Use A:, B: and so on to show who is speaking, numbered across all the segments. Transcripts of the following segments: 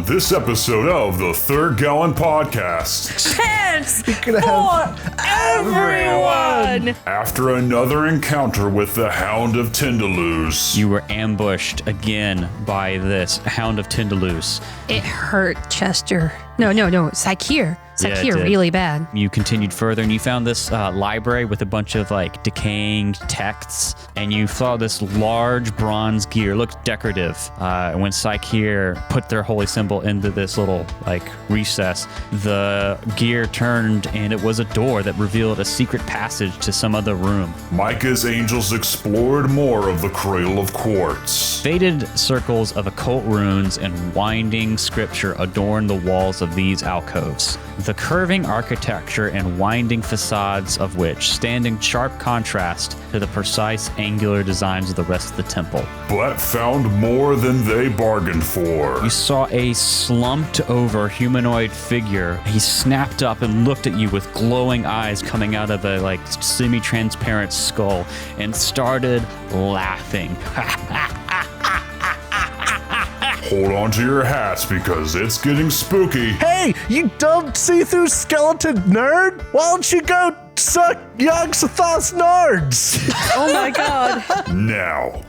A: this episode of the Third Gallon Podcast.
B: Pants for everyone!
A: After another encounter with the Hound of Tindaloos.
C: You were ambushed again by this Hound of Tindaloos.
B: It hurt, Chester. No, Sakir. Sakir, really bad.
C: You continued further and you found this library with a bunch of like decaying texts, and you saw this large bronze gear. Looked decorative. When Sakir put their holy symbol into this little like recess, the gear turned and it was a door that revealed a secret passage to some other room.
A: Micah's angels explored more of the Cradle of Quartz.
C: Faded circles of occult runes and winding scripture adorn the walls of these alcoves. The curving architecture and winding facades of which stand in sharp contrast to the precise angular designs of the rest of the temple.
A: But found more than they bargained for.
C: You saw a slumped over humanoid figure. He snapped up and looked at you with glowing eyes coming out of a like semi-transparent skull and started laughing.
A: Hold on to your hats because it's getting spooky.
D: Hey, you dumb see-through skeleton nerd! Why don't you go suck young Satha's nards?
B: Oh my god.
A: Now.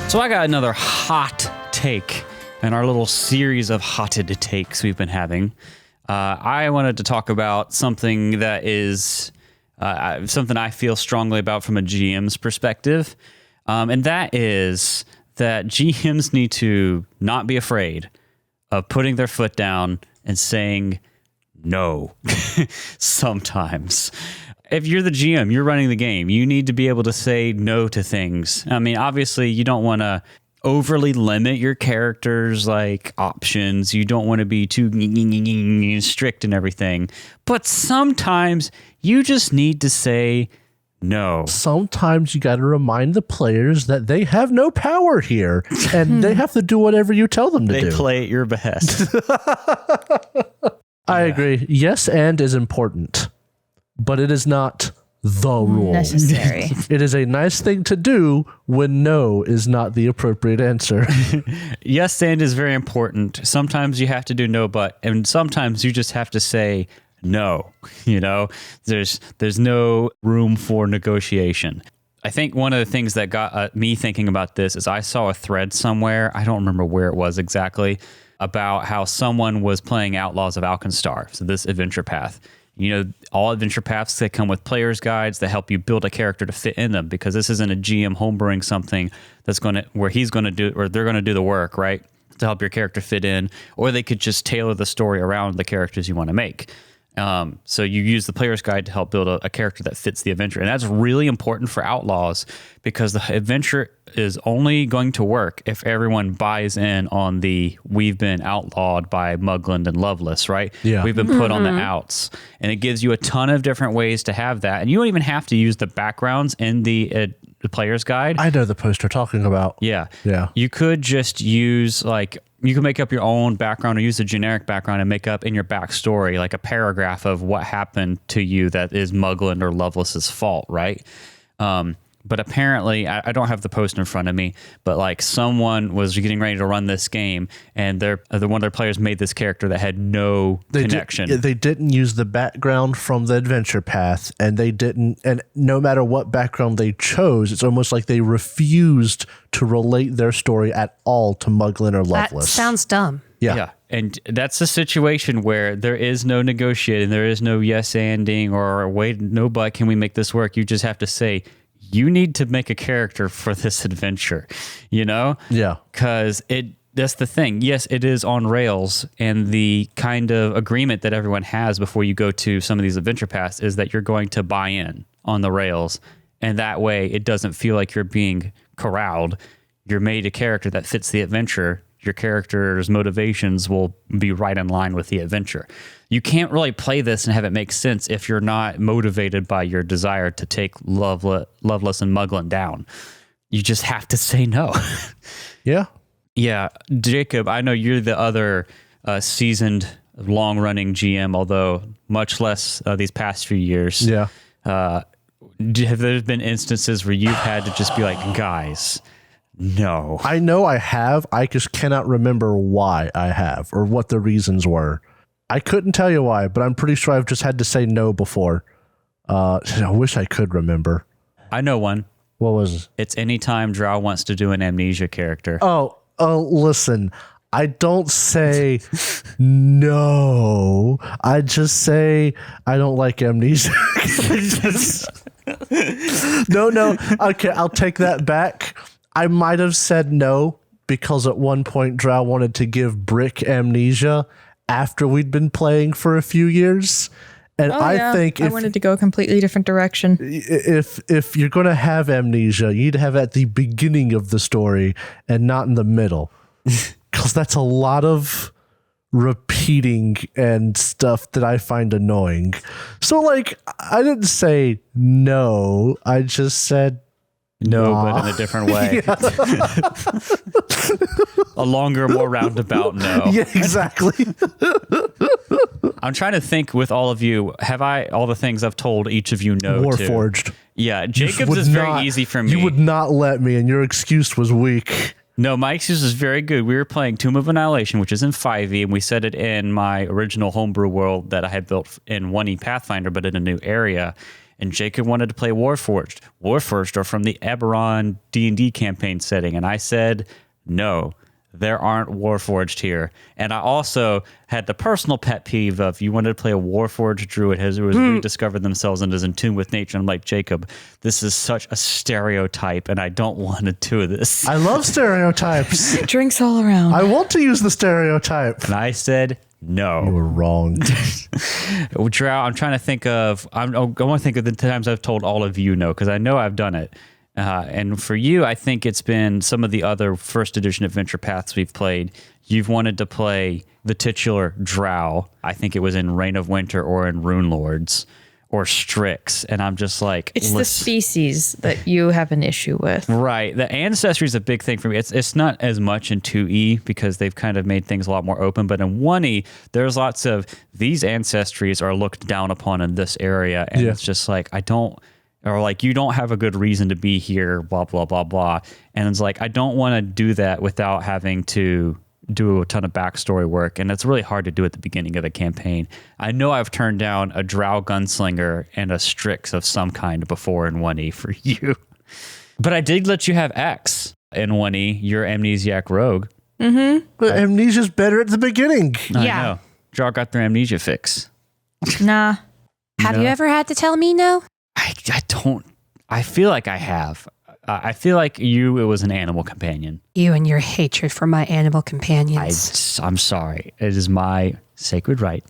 C: So I got another hot take in our little series of hotted takes we've been having. I wanted to talk about something that is something I feel strongly about from a GM's perspective, and that is that GMs need to not be afraid of putting their foot down and saying no sometimes. If you're the GM, you're running the game, you need to be able to say no to things. I mean, obviously, you don't want to overly limit your characters' like options. You don't want to be too strict and everything. But sometimes you just need to say no.
D: Sometimes you got to remind the players that they have no power here, and they have to do whatever you tell them to do.
C: They play at your behest.
D: I agree. Yes, and is important. But it is not the rule.
B: Necessary.
D: It is a nice thing to do when no is not the appropriate answer.
C: Yes, and is very important. Sometimes you have to do no, but, and sometimes you just have to say no. You know, there's no room for negotiation. I think one of the things that got me thinking about this is I saw a thread somewhere, I don't remember where it was exactly, about how someone was playing Outlaws of Alkenstar, so this adventure path. You know, all adventure paths that come with player's guides that help you build a character to fit in them, because this isn't a GM homebrewing something that's where he's going to do, or they're going to do the work, right, to help your character fit in, or they could just tailor the story around the characters you want to make. So you use the player's guide to help build a character that fits the adventure. And that's really important for Outlaws, because the adventure is only going to work if everyone buys in on the we've been outlawed by Mugland and Loveless, right?
D: Yeah.
C: We've been put on the outs. And it gives you a ton of different ways to have that. And you don't even have to use the backgrounds in the player's guide.
D: I know the post you're talking about.
C: Yeah.
D: Yeah.
C: You could just use you can make up your own background or use a generic background and make up in your backstory like a paragraph of what happened to you that is Mugland or Loveless's fault, right? But apparently, I don't have the post in front of me, but like someone was getting ready to run this game, and one of their players made this character that had no connection.
D: They didn't use the background from the adventure path, and and no matter what background they chose, it's almost like they refused to relate their story at all to Mugland or Loveless.
B: That sounds dumb.
C: Yeah. And that's a situation where there is no negotiating, there is no yes-anding or wait, no, but can we make this work? You just have to say, you need to make a character for this adventure, you know?
D: Yeah.
C: Because that's the thing. Yes, it is on rails, and the kind of agreement that everyone has before you go to some of these adventure paths is that you're going to buy in on the rails, and that way it doesn't feel like you're being corralled. You're made a character that fits the adventure. Your character's motivations will be right in line with the adventure. You can't really play this and have it make sense if you're not motivated by your desire to take Loveless and Mugland down, you just have to say no.
D: Yeah.
C: Yeah, Jacob, I know you're the other seasoned, long-running GM, although much less these past few years.
D: Yeah.
C: Have there been instances where you've had to just be like, guys, no?
D: I know I have. I just cannot remember why I have or what the reasons were. I couldn't tell you why, but I'm pretty sure I've just had to say no before. I wish I could remember.
C: I know one.
D: What was it?
C: It's anytime Drow wants to do an amnesia character.
D: Oh, listen. I don't say no. I just say I don't like amnesia. No. Okay, I'll take that back. I might have said no because at one point Drow wanted to give Brick amnesia after we'd been playing for a few years. And I think
E: I wanted to go a completely different direction.
D: If you're going to have amnesia, you need to have it at the beginning of the story and not in the middle. Because that's a lot of repeating and stuff that I find annoying. So, like, I didn't say no. I just said
C: no, but in a different way. A longer, more roundabout no.
D: Yeah, exactly.
C: I'm trying to think with all of you, have I, all the things I've told each of you no to?
D: Warforged.
C: Yeah, Jacob's is very easy for me.
D: You would not let me, and your excuse was weak.
C: No, my excuse is very good. We were playing Tomb of Annihilation, which is in 5e, and we set it in my original homebrew world that I had built in 1e Pathfinder, but in a new area. And Jacob wanted to play Warforged. Warforged are from the Eberron D&D campaign setting, and I said, no, there aren't Warforged here. And I also had the personal pet peeve of you wanted to play a Warforged druid who has rediscovered themselves and is in tune with nature. I'm like, Jacob, this is such a stereotype, and I don't want to do this.
D: I love stereotypes.
E: Drinks all around.
D: I want to use the stereotype.
C: And I said, no.
D: You were wrong.
C: Drow, I'm trying to think of, I want to think of the times I've told all of you no, because I know I've done it. And for you, I think it's been some of the other first edition adventure paths we've played. You've wanted to play the titular Drow. I think it was in Reign of Winter or in Rune Lords or Strix. And I'm just like...
E: It's the species that you have an issue with.
C: Right. The ancestry is a big thing for me. It's not as much in 2E because they've kind of made things a lot more open. But in 1E, there's lots of these ancestries are looked down upon in this area. And it's just like, I don't... Or like, you don't have a good reason to be here, blah, blah, blah, blah. And it's like, I don't want to do that without having to do a ton of backstory work. And it's really hard to do at the beginning of the campaign. I know I've turned down a Drow gunslinger and a Strix of some kind before in 1E for you. But I did let you have X in 1E, your amnesiac rogue.
E: Mm-hmm.
D: But amnesia's better at the beginning.
C: I know. Drow got their amnesia fix.
E: Nah.
B: Have you ever had to tell me no?
C: I don't. I feel like I have. I feel like it was an animal companion.
B: You and your hatred for my animal companions.
C: I'm sorry. It is my sacred right,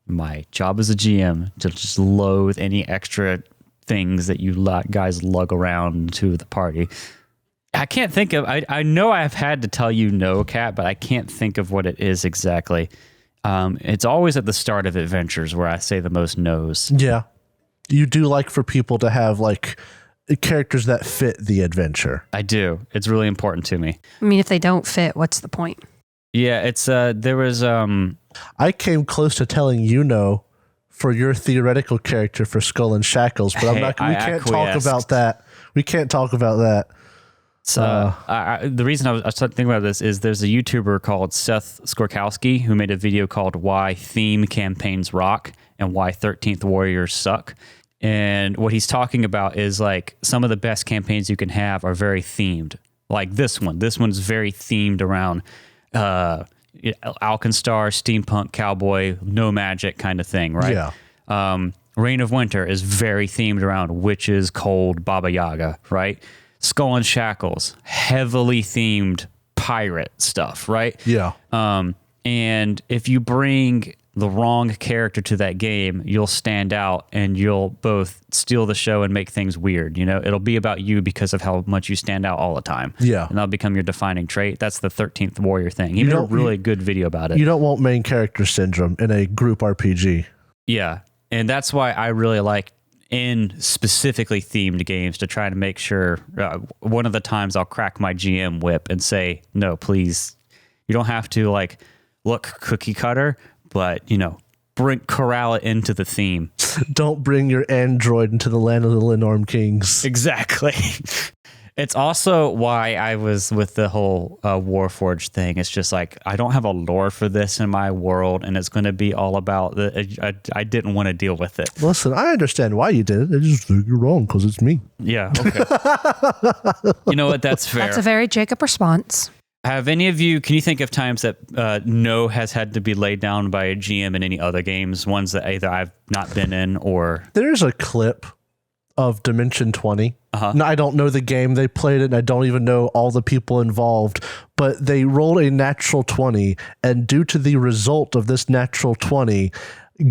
C: my job as a GM, to just loathe any extra things that you guys lug around to the party. I can't think of... I know I've had to tell you no, Kat, but I can't think of what it is exactly. It's always at the start of adventures where I say the most no's.
D: Yeah. You do like for people to have like characters that fit the adventure.
C: I do. It's really important to me.
B: I mean, if they don't fit, what's the point?
C: Yeah, it's there was
D: I came close to telling you no for your theoretical character for Skull and Shackles, but we can't talk about that. We can't talk about that.
C: So the reason I was thinking about this is there's a YouTuber called Seth Skorkowski who made a video called Why Theme Campaigns Rock and Why 13th Warriors Suck. And what he's talking about is like some of the best campaigns you can have are very themed. Like this one. This one's very themed around Alkenstar, steampunk, cowboy, no magic kind of thing, right?
D: Yeah.
C: Reign of Winter is very themed around witches, cold, Baba Yaga, right? Skull and Shackles, heavily themed pirate stuff, right?
D: Yeah.
C: And if you bring the wrong character to that game, you'll stand out and you'll both steal the show and make things weird. You know, it'll be about you because of how much you stand out all the time.
D: Yeah.
C: And that'll become your defining trait. That's the 13th Warrior thing. He made a really good video about it.
D: You don't want main character syndrome in a group RPG.
C: Yeah. And that's why I really like in specifically themed games to try to make sure one of the times I'll crack my GM whip and say, no, please, you don't have to like look cookie cutter, but corral it into the theme.
D: Don't bring your android into the land of the Lenorm Kings.
C: Exactly. It's also why I was with the whole Warforged thing. It's just like, I don't have a lore for this in my world, and it's going to be all about I didn't want to deal with it.
D: Listen, I understand why you did it. I just think you're wrong because it's me.
C: Yeah, okay. You know what? That's fair.
B: That's a very Jacob response.
C: Have any of you, can you think of times that no has had to be laid down by a GM in any other games, ones that either I've not been in or...
D: There's a clip of Dimension 20. No, I don't know the game. They played it, and I don't even know all the people involved, but they rolled a natural 20, and due to the result of this natural 20,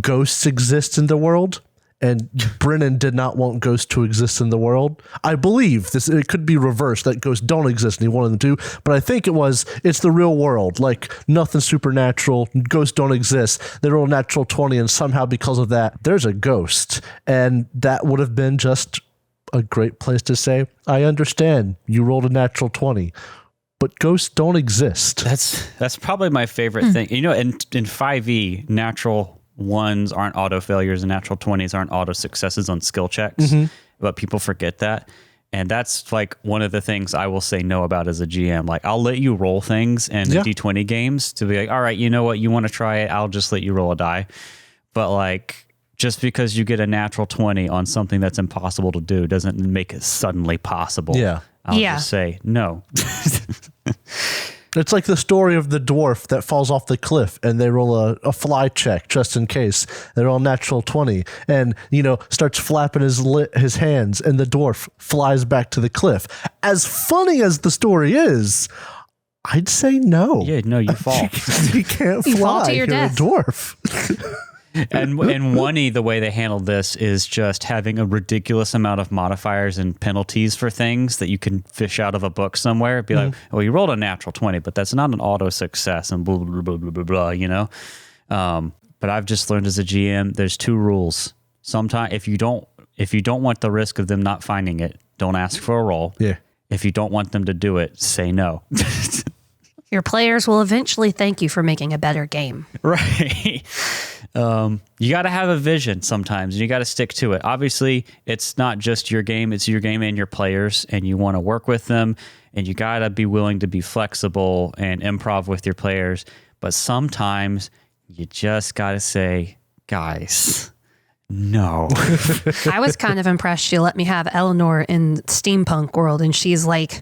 D: ghosts exist in the world, and Brennan did not want ghosts to exist in the world. I believe this, it could be reversed, that ghosts don't exist and he wanted them to, but I think it's the real world, like nothing supernatural, ghosts don't exist. They roll a natural 20, and somehow because of that, there's a ghost, and that would have been just a great place to say, I understand you rolled a natural 20, but ghosts don't exist.
C: That's probably my favorite thing. In 5e, natural ones aren't auto failures and natural 20s aren't auto successes on skill checks, but people forget that. And that's like one of the things I will say no about as a GM. Like, I'll let you roll things in the D20 games to be like, all right, you know what, you want to try it, I'll just let you roll a die. But like, just because you get a natural 20 on something that's impossible to do doesn't make it suddenly possible.
D: Yeah.
C: I'll just say no.
D: It's like the story of the dwarf that falls off the cliff and they roll a fly check just in case. They roll natural 20 and, starts flapping his hands, and the dwarf flies back to the cliff. As funny as the story is, I'd say no.
C: Yeah, no, you fall.
D: You can't fly.
B: You fall to your
D: You're
B: death.
D: a dwarf.
C: And in 1E, the way they handled this is just having a ridiculous amount of modifiers and penalties for things that you can fish out of a book somewhere. Be like, well, you rolled a natural 20, but that's not an auto success, and blah, blah, blah, blah, blah, But I've just learned as a GM, there's 2 rules. Sometimes if you don't want the risk of them not finding it, don't ask for a roll.
D: Yeah.
C: If you don't want them to do it, say no.
B: Your players will eventually thank you for making a better game.
C: Right. You got to have a vision sometimes, and you got to stick to it. Obviously, it's not just your game, it's your game and your players, and you want to work with them, and you got to be willing to be flexible and improv with your players. But sometimes you just got to say, guys, no.
B: I was kind of impressed she let me have Eleanor in steampunk world, and she's like,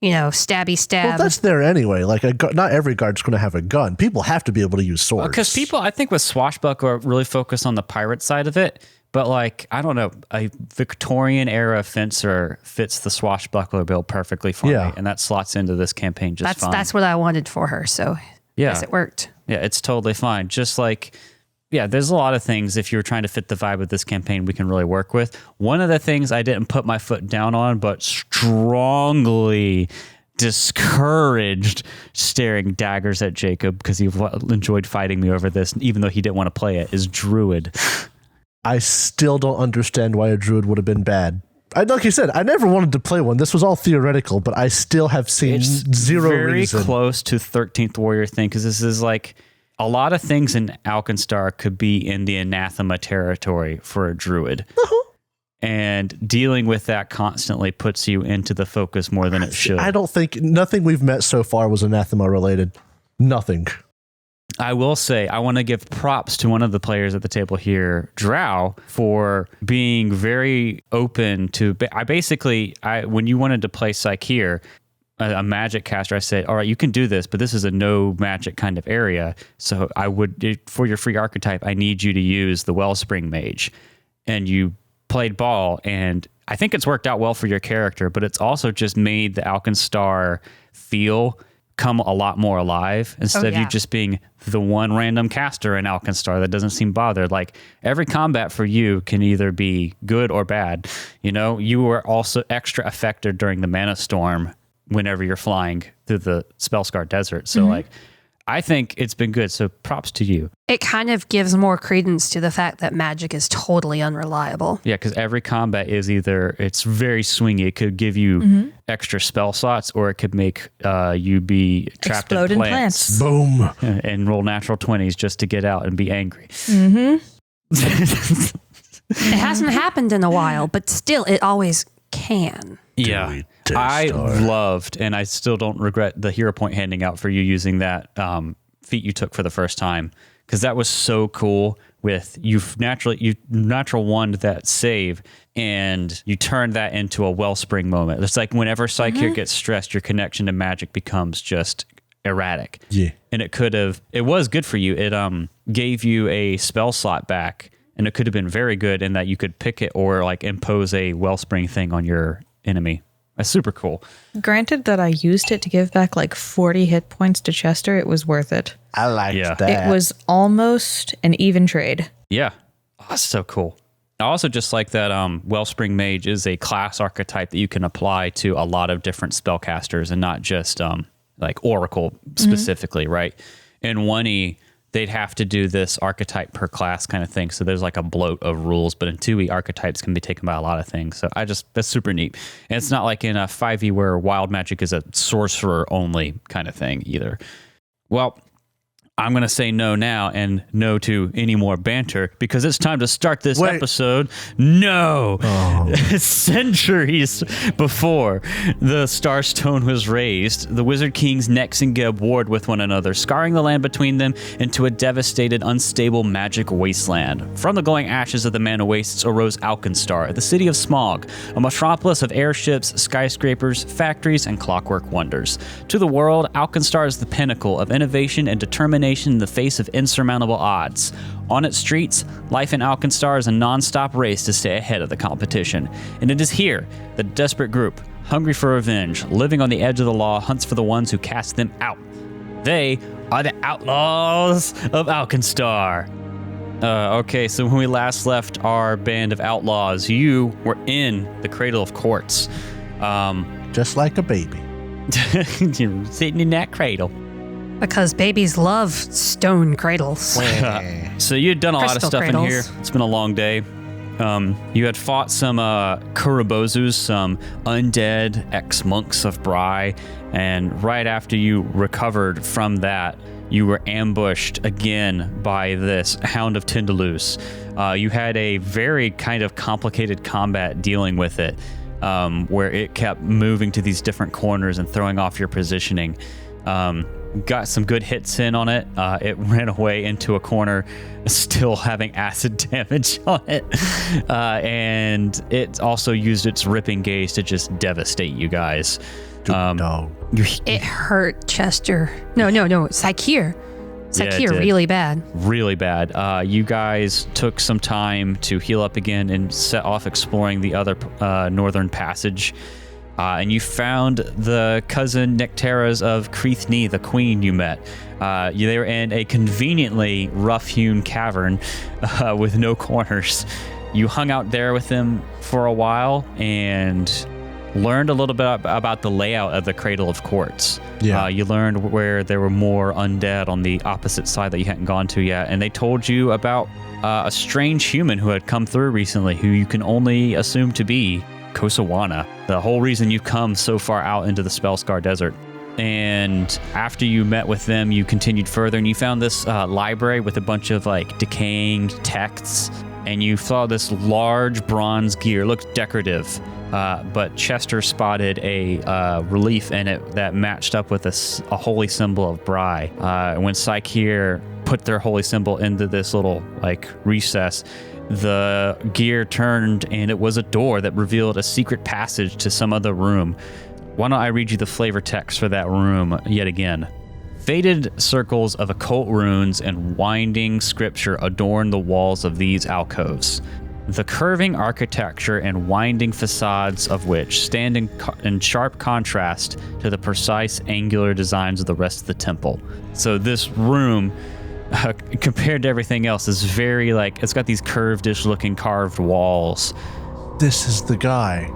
B: stabby stab.
D: Well, that's there anyway. Like, not every guard's going to have a gun. People have to be able to use swords.
C: Because people, I think, with Swashbuckler really focus on the pirate side of it. But like, I don't know, a Victorian era fencer fits the Swashbuckler build perfectly for me, and that slots into this campaign just fine.
B: That's what I wanted for her. So yes, it worked.
C: Yeah, it's totally fine. Just like, there's a lot of things, if you're trying to fit the vibe of this campaign, we can really work with. One of the things I didn't put my foot down on, but strongly discouraged staring daggers at Jacob because he enjoyed fighting me over this, even though he didn't want to play it, is Druid.
D: I still don't understand why a Druid would have been bad. Like you said, I never wanted to play one. This was all theoretical, but I still have seen zero reason.
C: Very close to 13th Warrior thing, because this is like, a lot of things in Alkenstar could be in the anathema territory for a druid. And dealing with that constantly puts you into the focus more than it should.
D: I don't think, nothing we've met so far was anathema related. Nothing.
C: I will say, I want to give props to one of the players at the table here, Drow, for being very open to... when you wanted to play Psycheer, a magic caster, I said, all right, you can do this, but this is a no magic kind of area. So for your free archetype, I need you to use the Wellspring Mage. And you played ball, and I think it's worked out well for your character, but it's also just made the Alkenstar feel come a lot more alive instead of you just being the one random caster in Alkenstar that doesn't seem bothered. Like, every combat for you can either be good or bad. You were also extra affected during the Mana Storm whenever you're flying through the Spellscar Desert. So I think it's been good. So props to you.
B: It kind of gives more credence to the fact that magic is totally unreliable.
C: Yeah, because every combat is either it's very swingy. It could give you extra spell slots, or it could make you be trapped
E: Explode
C: in
E: in
C: plants.
D: Boom.
C: And roll natural 20s just to get out and be angry.
B: It hasn't happened in a while, but still, it always can.
C: Yeah. I loved, and I still don't regret the hero point handing out for you using that feat you took for the first time, because that was so cool. With you natural one that save, and you turn that into a wellspring moment. It's like whenever Psyche gets stressed, your connection to magic becomes just erratic.
D: Yeah.
C: And it was good for you. It gave you a spell slot back, and it could have been very good in that you could pick it or like impose a wellspring thing on your enemy. That's super cool.
E: Granted that I used it to give back like 40 hit points to Chester, it was worth it.
D: I like that.
E: It was almost an even trade.
C: Yeah. Oh, that's so cool. I also just like that Wellspring Mage is a class archetype that you can apply to a lot of different spellcasters and not just like Oracle specifically, right? In 1E, they'd have to do this archetype per class kind of thing. So there's like a bloat of rules, but in 2E, archetypes can be taken by a lot of things. So that's super neat. And it's not like in a 5E where wild magic is a sorcerer only kind of thing either. Well, I'm going to say no now and no to any more banter because it's time to start this episode. No! Oh. Centuries before the Starstone was raised, the Wizard Kings Nex and Geb warred with one another, scarring the land between them into a devastated, unstable magic wasteland. From the glowing ashes of the Mana Wastes arose Alkenstar, the city of smog, a metropolis of airships, skyscrapers, factories, and clockwork wonders. To the world, Alkenstar is the pinnacle of innovation and determination in the face of insurmountable odds. On its streets, life in Alkenstar is a non-stop race to stay ahead of the competition. And it is here that a desperate group, hungry for revenge, living on the edge of the law, hunts for the ones who cast them out. They are the Outlaws of Alkenstar. Okay, so when we last left our band of outlaws, you were in the Cradle of Quartz.
D: Just like a baby.
C: You're sitting in that cradle.
B: Because babies love stone cradles.
C: So you had done a lot of
B: Crystal
C: stuff
B: cradles.
C: in here. It's been a long day. You had fought some curvaceous, some undead ex-monks of Bry, and right after you recovered from that, you were ambushed again by this Hound of Tindaloose. You had a very kind of complicated combat dealing with it, where it kept moving to these different corners and throwing off your positioning. Got some good hits in on it. It ran away into a corner, still having acid damage on it. And it also used its ripping gaze to just devastate you guys.
D: No.
B: It hurt Chester. No. Psyche really bad.
C: Really bad. You guys took some time to heal up again and set off exploring the other northern passage. And you found the cousin Nectaras of Creathne, the queen you met. They were in a conveniently rough-hewn cavern with no corners. You hung out there with them for a while and learned a little bit about the layout of the Cradle of Quartz.
D: Yeah.
C: You learned where there were more undead on the opposite side that you hadn't gone to yet. And they told you about a strange human who had come through recently, who you can only assume to be Kosawana, the whole reason you've come so far out into the Spellscar Desert. And after you met with them, you continued further and you found this library with a bunch of like decaying texts, and you saw this large bronze gear. It looked decorative, but Chester spotted a relief in it that matched up with a holy symbol of Bry. When Psyche put their holy symbol into this little like recess, the gear turned and it was a door that revealed a secret passage to some other room. Why don't I read you the flavor text for that room yet again? Faded circles of occult runes and winding scripture adorn the walls of these alcoves. The curving architecture and winding facades of which stand in sharp contrast to the precise angular designs of the rest of the temple. So this room, compared to everything else, is very like, it's got these curved-ish looking carved walls.
D: This is the guy.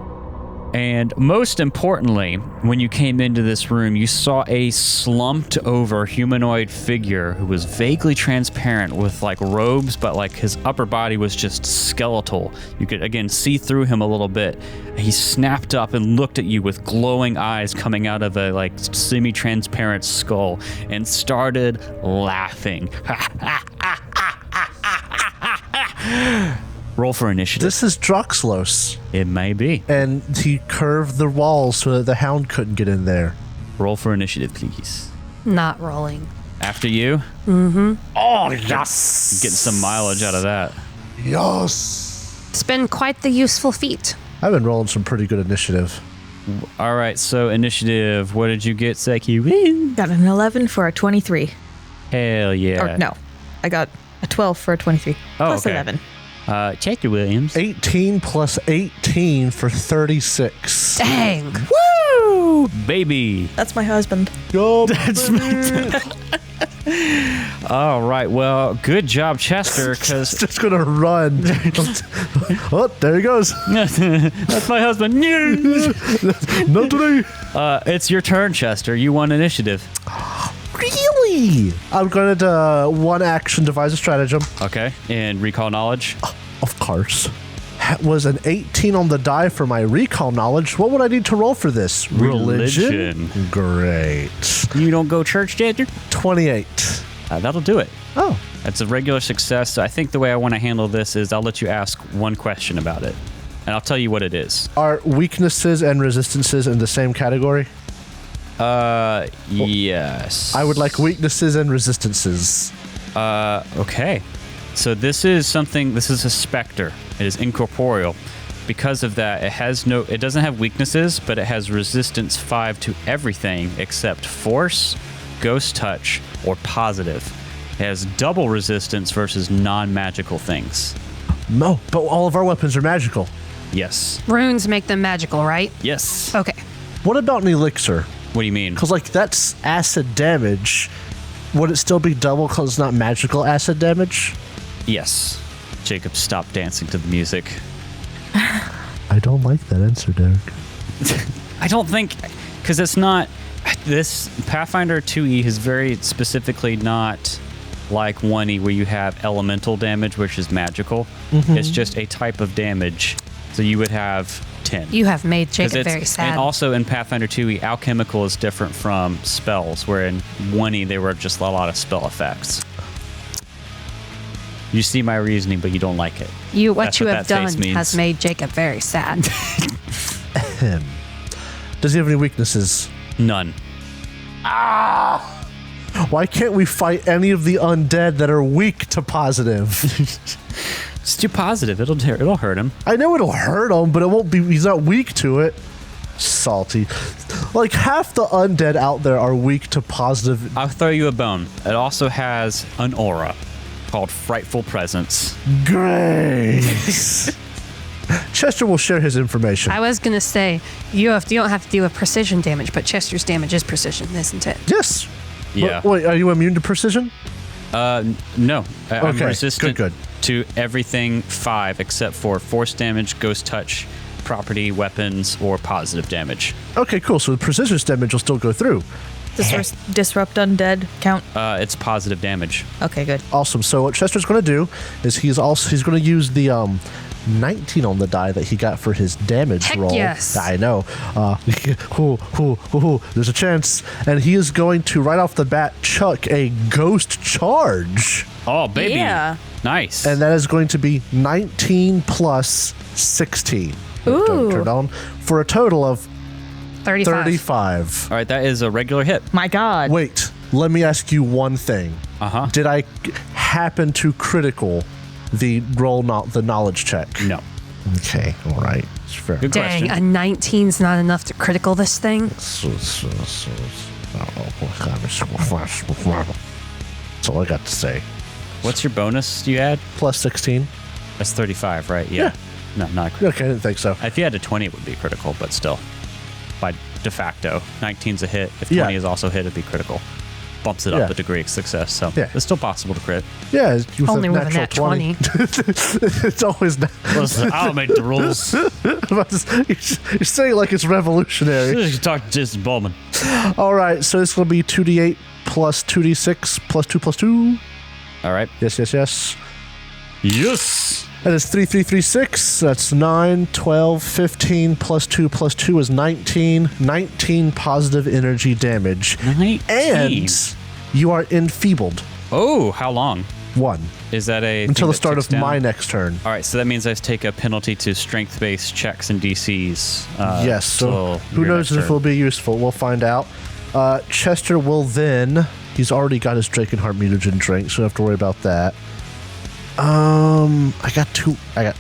C: And most importantly, when you came into this room, you saw a slumped over humanoid figure who was vaguely transparent with like robes, but like his upper body was just skeletal. You could again see through him a little bit. He snapped up and looked at you with glowing eyes coming out of a like semi-transparent skull and started laughing. Roll for initiative.
D: This is Droxlos.
C: It may be.
D: And he curved the walls so that the hound couldn't get in there.
C: Roll for initiative, please.
B: Not rolling.
C: After you?
B: Mm-hmm.
D: Oh, yes.
C: Getting some mileage out of that.
D: Yes.
B: It's been quite the useful feat.
D: I've been rolling some pretty good initiative.
C: All right, so initiative. What did you get, Seki?
E: Got an 11 for a 23.
C: Hell yeah.
E: Or no, I got a 12 for a 23.
C: Oh,
E: plus
C: okay.
E: 11.
C: Chester Williams.
D: 18 plus 18 for 36.
B: Dang.
C: Woo! Baby.
E: That's my husband.
D: Go,
C: That's All right, well, good job, Chester, because...
D: just going to run. Oh, there he goes.
C: That's my husband.
D: Not today.
C: It's your turn, Chester. You won initiative.
D: Really? I'm going to one action devise a stratagem.
C: Okay, and recall knowledge.
D: Of course. That was an 18 on the die for my recall knowledge. What would I need to roll for this?
C: Religion.
D: Great.
C: You don't go church, Chester?
D: 28.
C: That'll do it.
D: Oh.
C: That's a regular success. So I think the way I want to handle this is I'll let you ask one question about it, and I'll tell you what it is.
D: Are weaknesses and resistances in the same category?
C: Yes.
D: I would like weaknesses and resistances.
C: Okay. So this is a spectre. It is incorporeal. Because of that, it doesn't have weaknesses, but it has resistance 5 to everything except force, ghost touch, or positive. It has double resistance versus non-magical things.
D: No, but all of our weapons are magical.
C: Yes.
B: Runes make them magical, right?
C: Yes.
B: Okay.
D: What about an elixir?
C: What do you mean?
D: Because, like, that's acid damage. Would it still be double because it's not magical acid damage?
C: Yes. Jacob, stop dancing to the music.
D: I don't like that answer, Derek.
C: I don't think, because it's not, this Pathfinder 2E is very specifically not like 1E where you have elemental damage, which is magical. Mm-hmm. It's just a type of damage. So you would have 10.
B: You have made Jacob very sad.
C: And also in Pathfinder 2E, alchemical is different from spells, where in 1E they were just a lot of spell effects. You see my reasoning, but you don't like it.
B: What you have done has made Jacob very sad.
D: Does he have any weaknesses?
C: None.
D: Why can't we fight any of the undead that are weak to positive?
C: It's too positive. It'll hurt him.
D: I know it'll hurt him, but it won't be. He's not weak to it. Salty. Like half the undead out there are weak to positive.
C: I'll throw you a bone. It also has an aura called Frightful Presence.
D: Great. Chester will share his information.
B: I was going to say, you don't have to deal with precision damage, but Chester's damage is precision, isn't it?
D: Yes.
C: Yeah.
D: Wait, are you immune to precision?
C: No. I'm
D: Okay,
C: resistant
D: good.
C: to everything 5 except for force damage, ghost touch, property, weapons, or positive damage.
D: Okay, cool. So the precision damage will still go through.
E: Does disrupt undead count?
C: It's positive damage.
E: Okay, good.
D: Awesome. So what Chester's going to do is he's going to use the 19 on the die that he got for his damage
B: Heck
D: roll.
B: yes.
D: I know. There's a chance. And he is going to, right off the bat, chuck a ghost charge.
C: Oh, baby.
E: Yeah.
C: Nice.
D: And that is going to be 19 plus 16.
E: Ooh.
D: Turned on for a total of 35.
C: All right, that is a regular hit.
E: My God.
D: Wait, let me ask you one thing.
C: Uh-huh.
D: Did I happen to critical the the knowledge check?
C: No.
D: Okay, all right. It's fair.
C: Good
B: Dang,
C: question.
B: a 19's not enough to critical this thing?
D: That's all I got to say.
C: What's your bonus you add?
D: Plus 16.
C: That's 35, right? Yeah. No, not critical.
D: Okay, I didn't think so.
C: If you had a 20, it would be critical, but still. By de facto, 19's a hit. If 20
D: Yeah.
C: is also hit, it'd be critical. bumps it up a degree of success. So it's still possible to crit.
D: Yeah,
B: Only with a nat 20.
D: It's always
C: Listen, I'll make the rules.
D: You're saying like it's revolutionary.
C: Talk to Jason Bowman.
D: All right, so this will be 2d8 plus 2d6 plus 2 plus 2.
C: All right.
D: Yes.
C: Yes.
D: That is 3, 3, 3, 6. That's 9, 12, 15 plus 2 plus 2 is 19. 19 positive energy damage.
C: 19.
D: And you are enfeebled.
C: Oh, how long?
D: 1.
C: Is that
D: until the start of my next turn?
C: All right, so that means I take a penalty to strength-based checks and DCs.
D: Yes, so who knows if it will be useful. We'll find out. Chester will then... He's already got his Drakenheart mutagen drink, so I don't have to worry about that. I got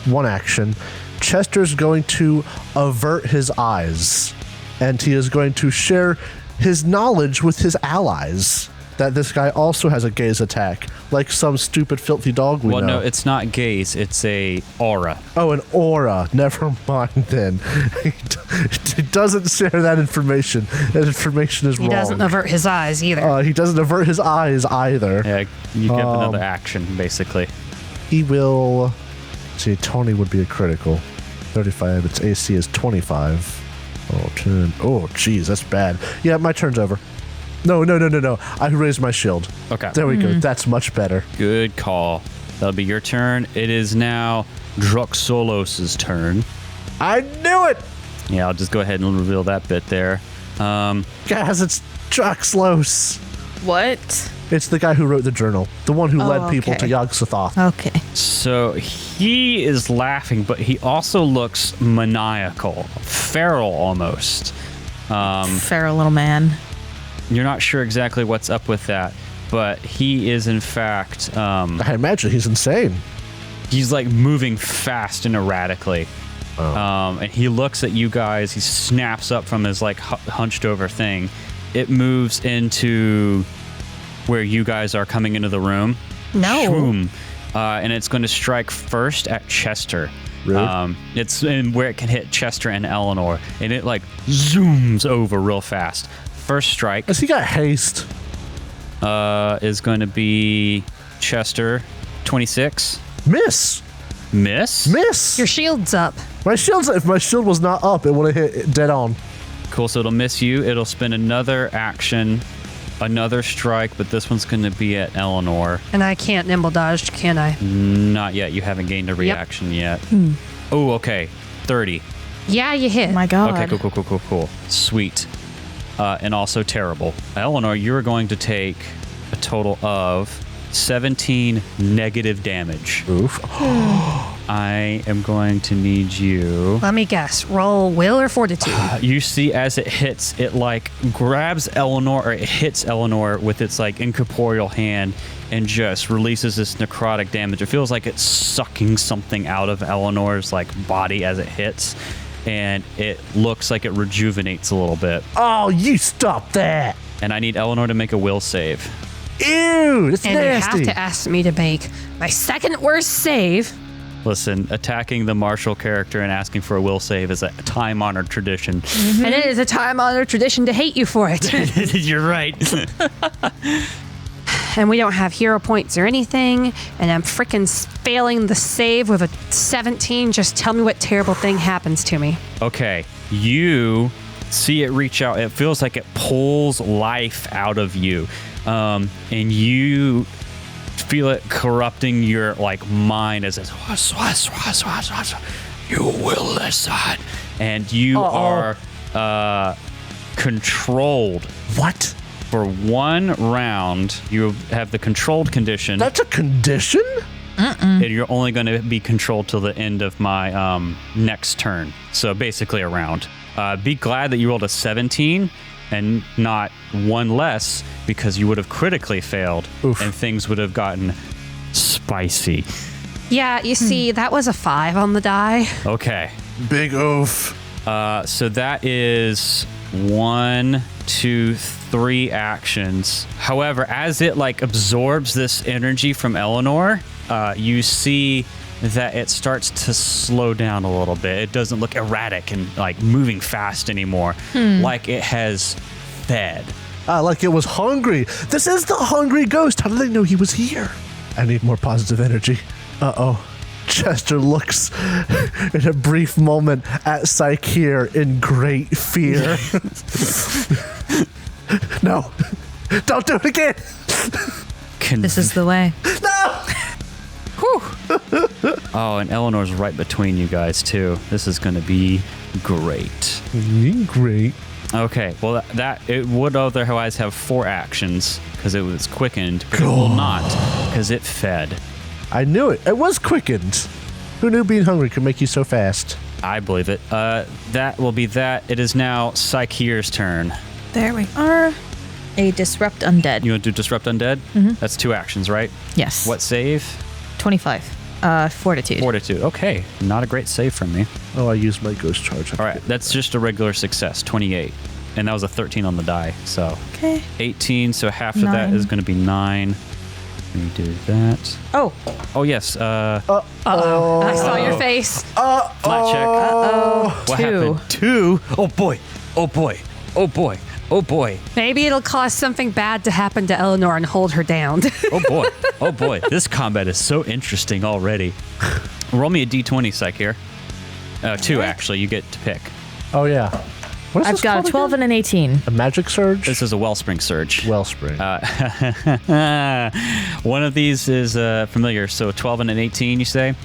D: 1 action. Chester's going to avert his eyes, and he is going to share his knowledge with his allies that this guy also has a gaze attack, like some stupid filthy dog we know.
C: Well, no, it's not gaze, it's a aura.
D: Oh, an aura. Never mind then. He doesn't share that information. That information is wrong.
B: He doesn't avert his eyes either.
D: He doesn't avert his eyes either.
C: Yeah, you get another action, basically.
D: He will... See, Tony would be a critical. 35. Its AC is 25. Oh, 10. Oh, jeez, that's bad. Yeah, my turn's over. No. I raised my shield.
C: Okay.
D: There we go. That's much better.
C: Good call. That'll be your turn. It is now Druxolos' turn.
D: I knew it!
C: Yeah, I'll just go ahead and reveal that bit there.
D: Guys, it's Druxlos.
E: What?
D: It's the guy who wrote the journal. The one who led people to Yog-Sothoth.
E: Okay.
C: So he is laughing, but he also looks maniacal. Feral almost.
E: Feral little man.
C: You're not sure exactly what's up with that, but he is in fact...
D: I imagine he's insane.
C: He's like moving fast and erratically. And he looks at you guys. He snaps up from his like hunched over thing. It moves into where you guys are coming into the room.
B: No.
C: Shroom. And it's going to strike first at Chester.
D: Really?
C: It's in where it can hit Chester and Eleanor. And it like zooms over real fast. First strike.
D: Has he got haste?
C: Is going to be Chester, 26.
D: Miss.
B: Your shield's up.
D: If my shield was not up, it would have hit dead on.
C: Cool, so it'll miss you. It'll spend another action, another strike, but this one's going to be at Eleanor.
B: And I can't nimble dodge, can I?
C: Not yet. You haven't gained a reaction yet. Oh, okay. 30.
B: Yeah, you hit.
E: Oh my god.
C: Okay, cool. Sweet. And also terrible. Eleanor, you're going to take a total of 17 negative damage.
D: Oof.
C: I am going to need you.
B: Let me guess. Roll will or fortitude?
C: You see as it hits, it like grabs Eleanor, or it hits Eleanor with its like incorporeal hand and just releases this necrotic damage. It feels like it's sucking something out of Eleanor's like body as it hits. And it looks like it rejuvenates a little bit.
D: Oh, you stop that.
C: And I need Eleanor to make a will save.
D: Ew, that's
B: and
D: nasty.
B: you have to ask me to make my second worst save.
C: Listen, attacking the martial character and asking for a will save is a time-honored tradition.
B: And it is a time-honored tradition to hate you for it.
C: You're right.
B: And we don't have hero points or anything, and I'm freaking failing the save with a 17. Just tell me what terrible thing happens to me.
C: Okay, you see it reach out. It feels like it pulls life out of you, and you feel it corrupting your like mind as it's you will listen, and you are controlled.
D: What?
C: For 1 round, you have the controlled condition.
D: That's a condition?
C: And you're only going to be controlled till the end of my next turn. So basically a round. Be glad that you rolled a 17 and not 1 less, because you would have critically failed.
D: Oof.
C: And things would have gotten spicy.
B: Yeah, you see, that was a 5 on the die.
C: Okay.
D: Big oof.
C: So that is 1, 2, 3 actions. However, as it like absorbs this energy from Eleanor, you see that it starts to slow down a little bit. It doesn't look erratic and like moving fast anymore, like it has fed.
D: Like it was hungry. This is the hungry ghost. How did they know he was here? I need more positive energy. Uh-oh. Chester looks in a brief moment at Psyche in great fear. No. Don't do it again.
E: This is the way.
D: No.
C: Oh, and Eleanor's right between you guys, too. This is going to be great.
D: Great.
C: Okay, well, it would otherwise have 4 actions because it was quickened, but it will not because it fed.
D: I knew it. It was quickened. Who knew being hungry could make you so fast?
C: I believe it. That will be that. It is now Psyche's turn.
E: There we are. A disrupt undead.
C: You want to do Disrupt Undead? Mm-hmm. That's 2 actions, right?
E: Yes.
C: What save?
E: 25. Fortitude.
C: Fortitude. Okay, not a great save from me.
D: Oh, I used my ghost charge.
C: All right, that's just a regular success, 28. And that was a 13 on the die, so.
E: Okay.
C: 18, so half of that
E: 9.
C: is going to be 9. Let me do that.
E: Oh.
C: Oh, yes.
B: I saw your face.
C: Flat check. What
E: 2.
C: happened? 2? Oh, boy. Oh, boy. Oh, boy. Oh, boy.
B: Maybe it'll cause something bad to happen to Eleanor and hold her down.
C: Oh, boy. Oh, boy. This combat is so interesting already. Roll me a d20, Psyche. 2, actually. You get to pick.
D: Oh, yeah. What is
E: I've
D: this
E: got
D: called
E: a 12
D: again?
E: and an 18.
D: A magic surge?
C: This is a Wellspring Surge.
D: Wellspring.
C: One of these is familiar. So 12 and an 18, you say?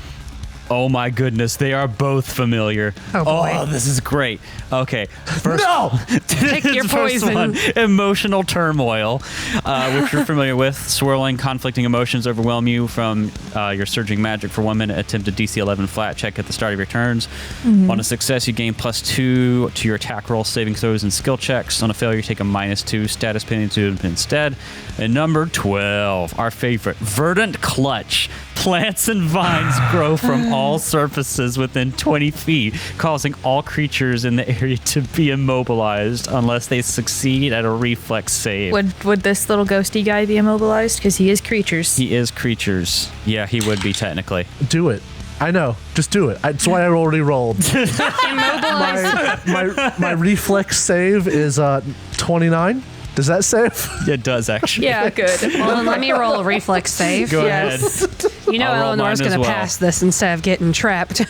C: Oh my goodness, they are both familiar.
B: Oh, boy.
C: Oh, this is great. Okay. First,
D: No!
B: Pick your
C: first
B: poison.
C: one, emotional turmoil, which you're familiar with. Swirling, conflicting emotions overwhelm you from your surging magic for 1 minute. Attempt a DC 11 flat check at the start of your turns. On a success, you gain +2 to your attack roll, saving throws, and skill checks. On a failure, you take a -2 status penalty instead. And number 12, our favorite, Verdant Clutch. Plants and vines grow from all surfaces within 20 feet, causing all creatures in the area to be immobilized unless they succeed at a reflex save.
E: Would this little ghosty guy be immobilized? Because he is creatures.
C: He is creatures. Yeah, he would be technically.
D: Do it. I know. Just do it. That's why I already rolled. my reflex save is 29. Does that save?
C: It does, actually.
E: Yeah, good.
B: Well, let me roll a reflex save.
C: Go
E: Yes.
C: ahead.
B: You know
C: I'll roll
B: Eleanor's
C: mine as
B: going to
C: well.
B: pass this instead of getting trapped.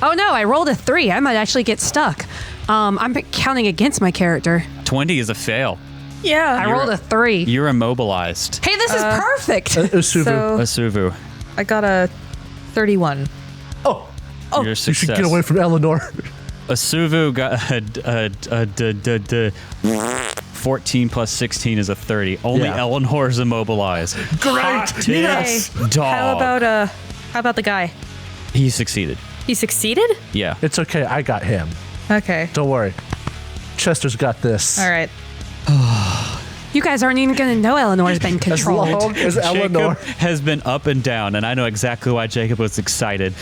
B: Oh, no, I rolled a 3. I might actually get stuck. I'm counting against my character.
C: 20 is a fail.
E: Yeah.
B: I rolled a 3.
C: You're immobilized.
B: Hey, this is perfect.
D: Usuvu.
E: So
C: Asuvu,
E: I got a 31.
D: Oh,
C: your
D: you
C: success.
D: should get away from Eleanor.
C: Asuvu got a 14 plus 16 is a 30. Only
D: Yeah.
C: Eleanor's immobilized.
D: Great.
C: Yes. Dog.
E: How about the guy?
C: He succeeded.
E: He succeeded?
C: Yeah.
D: It's okay. I got him.
E: Okay.
D: Don't worry. Chester's got this.
E: All right.
B: You guys aren't even going to know Eleanor's been
D: As
B: controlled.
D: long as Eleanor.
C: Jacob has been up and down, and I know exactly why Jacob was excited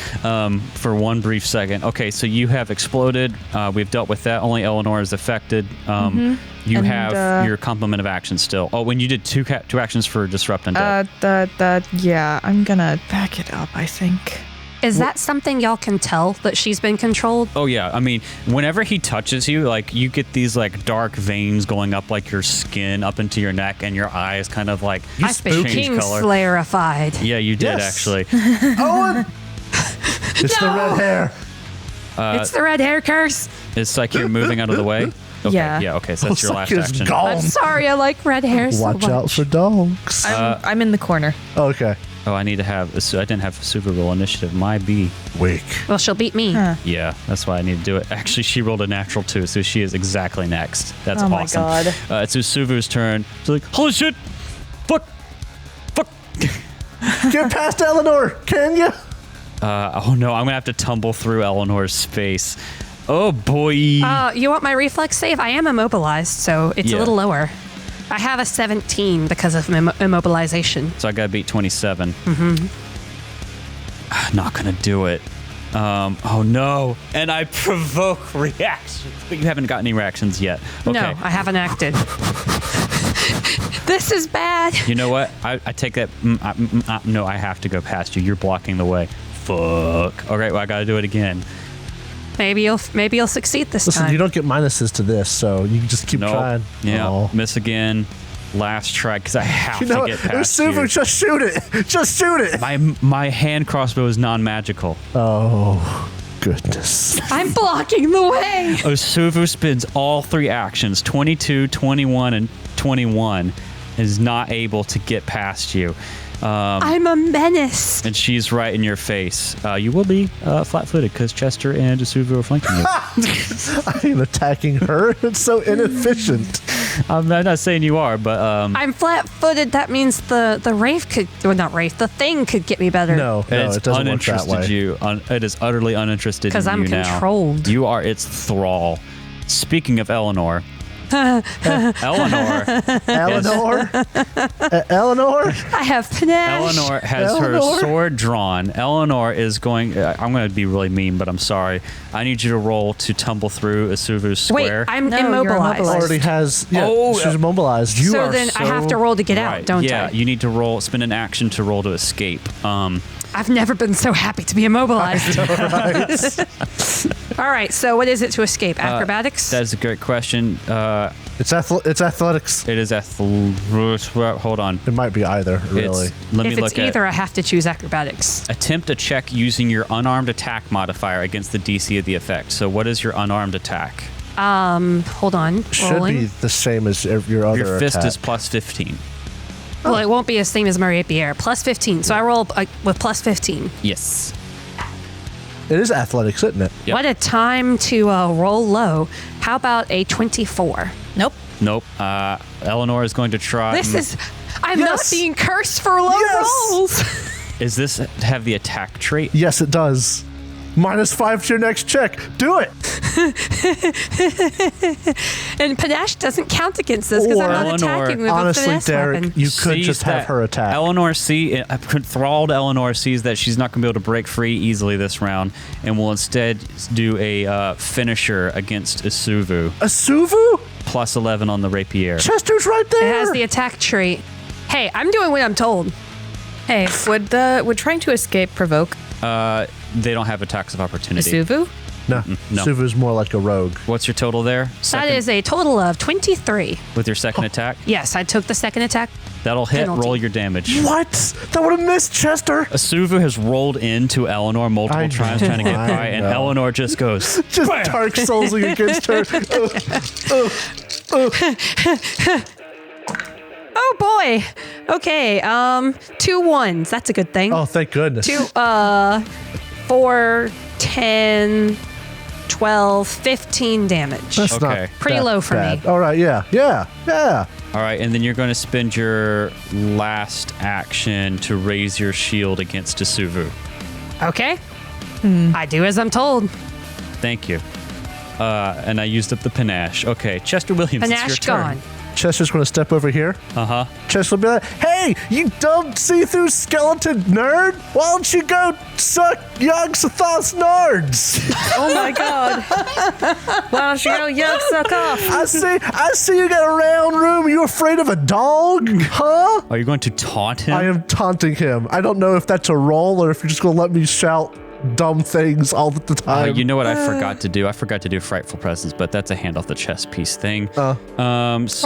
C: for one brief second. Okay, so you have exploded. We've dealt with that. Only Eleanor is affected. You
E: And,
C: have your complement of action still. Oh, when you did two actions for Disrupt Undead.
E: Yeah, I'm gonna back it up, I think.
B: Is that something y'all can tell that she's been controlled?
C: Oh yeah, I mean, whenever he touches you, like you get these like dark veins going up like your skin up into your neck, and your eyes kind of like
B: I've been
C: change color.
B: Kingslayerified.
C: Yeah, you did
D: Yes.
C: actually.
D: Owen! It's the red hair.
B: It's the red hair curse.
C: It's like you're moving out of the way. Okay,
E: Yeah.
C: okay, so that's your last
D: It's
C: action.
D: gone.
B: I'm sorry, I like red hair so
D: Watch
B: much.
D: out for dogs.
E: I'm in the corner.
D: Okay.
C: Oh, I need to have. I didn't have a super roll initiative. My B.
D: Wake.
B: Well, she'll beat me.
C: Yeah, that's why I need to do it. Actually, she rolled a natural 2, so she is exactly next. That's
E: Oh my
C: awesome.
E: God.
C: It's Usuvu's turn. She's like, holy shit! Fuck!
D: Get past Eleanor, can you?
C: Oh no, I'm gonna have to tumble through Eleanor's space. Oh boy.
B: You want my reflex save? I am immobilized, so it's
C: Yeah.
B: a little lower. I have a 17 because of immobilization.
C: So I gotta beat 27. Not gonna do it. Oh no. And I provoke reactions. But you haven't got any reactions yet. Okay.
B: No, I haven't acted. This is bad.
C: You know what? I take that. No, I have to go past you. You're blocking the way. Fuck. All right, well, I gotta do it again.
B: Maybe you'll succeed this
D: Listen,
B: time.
D: you don't get minuses to this, so you can just keep
C: Nope.
D: trying.
C: Yeah.
D: Oh.
C: Miss again. Last try because I have
D: You know
C: to
D: what?
C: get past
D: Suvu,
C: you.
D: just shoot it. Just shoot it.
C: My hand crossbow is non-magical.
D: Oh, goodness.
B: I'm blocking the way.
C: Osuvu spends all 3 actions, 22, 21, and 21, is not able to get past you.
B: I'm a menace.
C: And she's right in your face. You will be flat-footed because Chester and Osuvu are flanking you.
D: I ain't attacking her. It's so inefficient.
C: I'm not saying you are, but
B: I'm flat-footed. That means the Wraith could, well, not Wraith, the thing could get me better.
D: No,
C: it's
D: it doesn't work that
C: uninterested
D: way.
C: you. It is utterly uninterested in
B: 'Cause I'm
C: you now.
B: controlled.
C: You are its thrall. Speaking of Eleanor, Eleanor
D: Eleanor?
B: I have panache.
C: Eleanor has her sword drawn. Eleanor is going. I'm going to be really mean, but I'm sorry. I need you to roll to tumble through Asuvu's
B: Wait,
C: square.
B: I'm
E: No, you're
B: immobilized.
E: immobilized.
D: Already has. Yeah,
C: Oh,
D: she's immobilized.
C: You
B: So
C: are
B: then I have to roll to get out,
C: right.
B: don't
C: yeah,
B: I?
C: you need to spend an action to roll to escape.
B: I've never been so happy to be immobilized. All right, so what is it to escape? Acrobatics?
C: That is a great question.
D: It's athletics.
C: It is hold on.
D: It might be either, really.
C: Let
B: if
C: me
B: it's
C: look
B: either,
C: at.
B: I have to choose acrobatics.
C: Attempt a check using your unarmed attack modifier against the DC of the effect. So what is your unarmed attack?
B: Hold on.
D: Should
B: Rolling.
D: be the same as your other
C: Your fist
D: attack.
C: is plus 15.
B: Well, it won't be the same as my rapier. Plus 15. So I roll with plus 15.
C: Yes.
D: It is athletics, isn't it?
C: Yep.
B: What a time to roll low. How about a 24?
E: Nope.
C: Nope. Eleanor is going to try.
B: This is... I'm
D: Yes.
B: not being cursed for low
D: Yes.
B: rolls.
C: Is this have the attack trait?
D: Yes, it does. -5 to your next check. Do it.
B: And panache doesn't count against this because I'm
D: Or-
B: not
C: Eleanor,
B: attacking with
D: Honestly,
B: a finesse
D: Derek,
B: weapon.
D: you could
C: Sees
D: just have
C: that
D: her attack.
C: Eleanor enthralled Eleanor sees that she's not going to be able to break free easily this round, and will instead do a finisher against Isuvu.
D: Asuvu?
C: Plus 11 on the rapier.
D: Chester's right there.
B: It has the attack trait. Hey, I'm doing what I'm told.
E: Hey, would trying to escape provoke
C: They don't have attacks of opportunity.
E: Isuvu?
D: no,
C: no.
D: Suvu's more like a rogue.
C: What's your total there?
B: That
C: Second,
B: is a total of 23.
C: with your second attack.
B: Yes, I took the second attack.
C: That'll hit.
B: Penalty.
C: Roll your damage.
D: What? That would have missed Chester.
C: Asuvu has rolled into Eleanor multiple
D: I
C: times
D: know.
C: trying to get
D: I
C: by, and
D: know.
C: Eleanor just goes.
D: Just Dark Soulsing against her.
B: Oh boy. Okay. 2 1s. That's a good thing.
D: Oh, thank goodness.
B: 4, 10, 12, 15 damage.
D: That's
C: Okay.
D: not
B: Pretty
D: that
B: low for
D: bad.
B: me.
D: All right, yeah.
C: All right, and then you're going to spend your last action to raise your shield against Asuvu.
B: Okay. I do as I'm told.
C: Thank you. And I used up the panache. Okay, Chester Williams, it's your
B: Panache
C: turn.
B: gone.
D: Chester's going to step over here.
C: Uh-huh.
D: Chester will be like, hey, you dumb see-through skeleton nerd. Why don't you go suck young Sathath's nards?
E: Oh my god. Why don't you go yuck suck off?
D: I see you got a round room. You afraid of a dog? Huh?
C: Are you going to taunt him?
D: I am taunting him. I don't know if that's a roll or if you're just going to let me shout dumb things all the time.
C: You know what I forgot to do? I forgot to do Frightful Presence, but that's a hand off the chest piece thing. So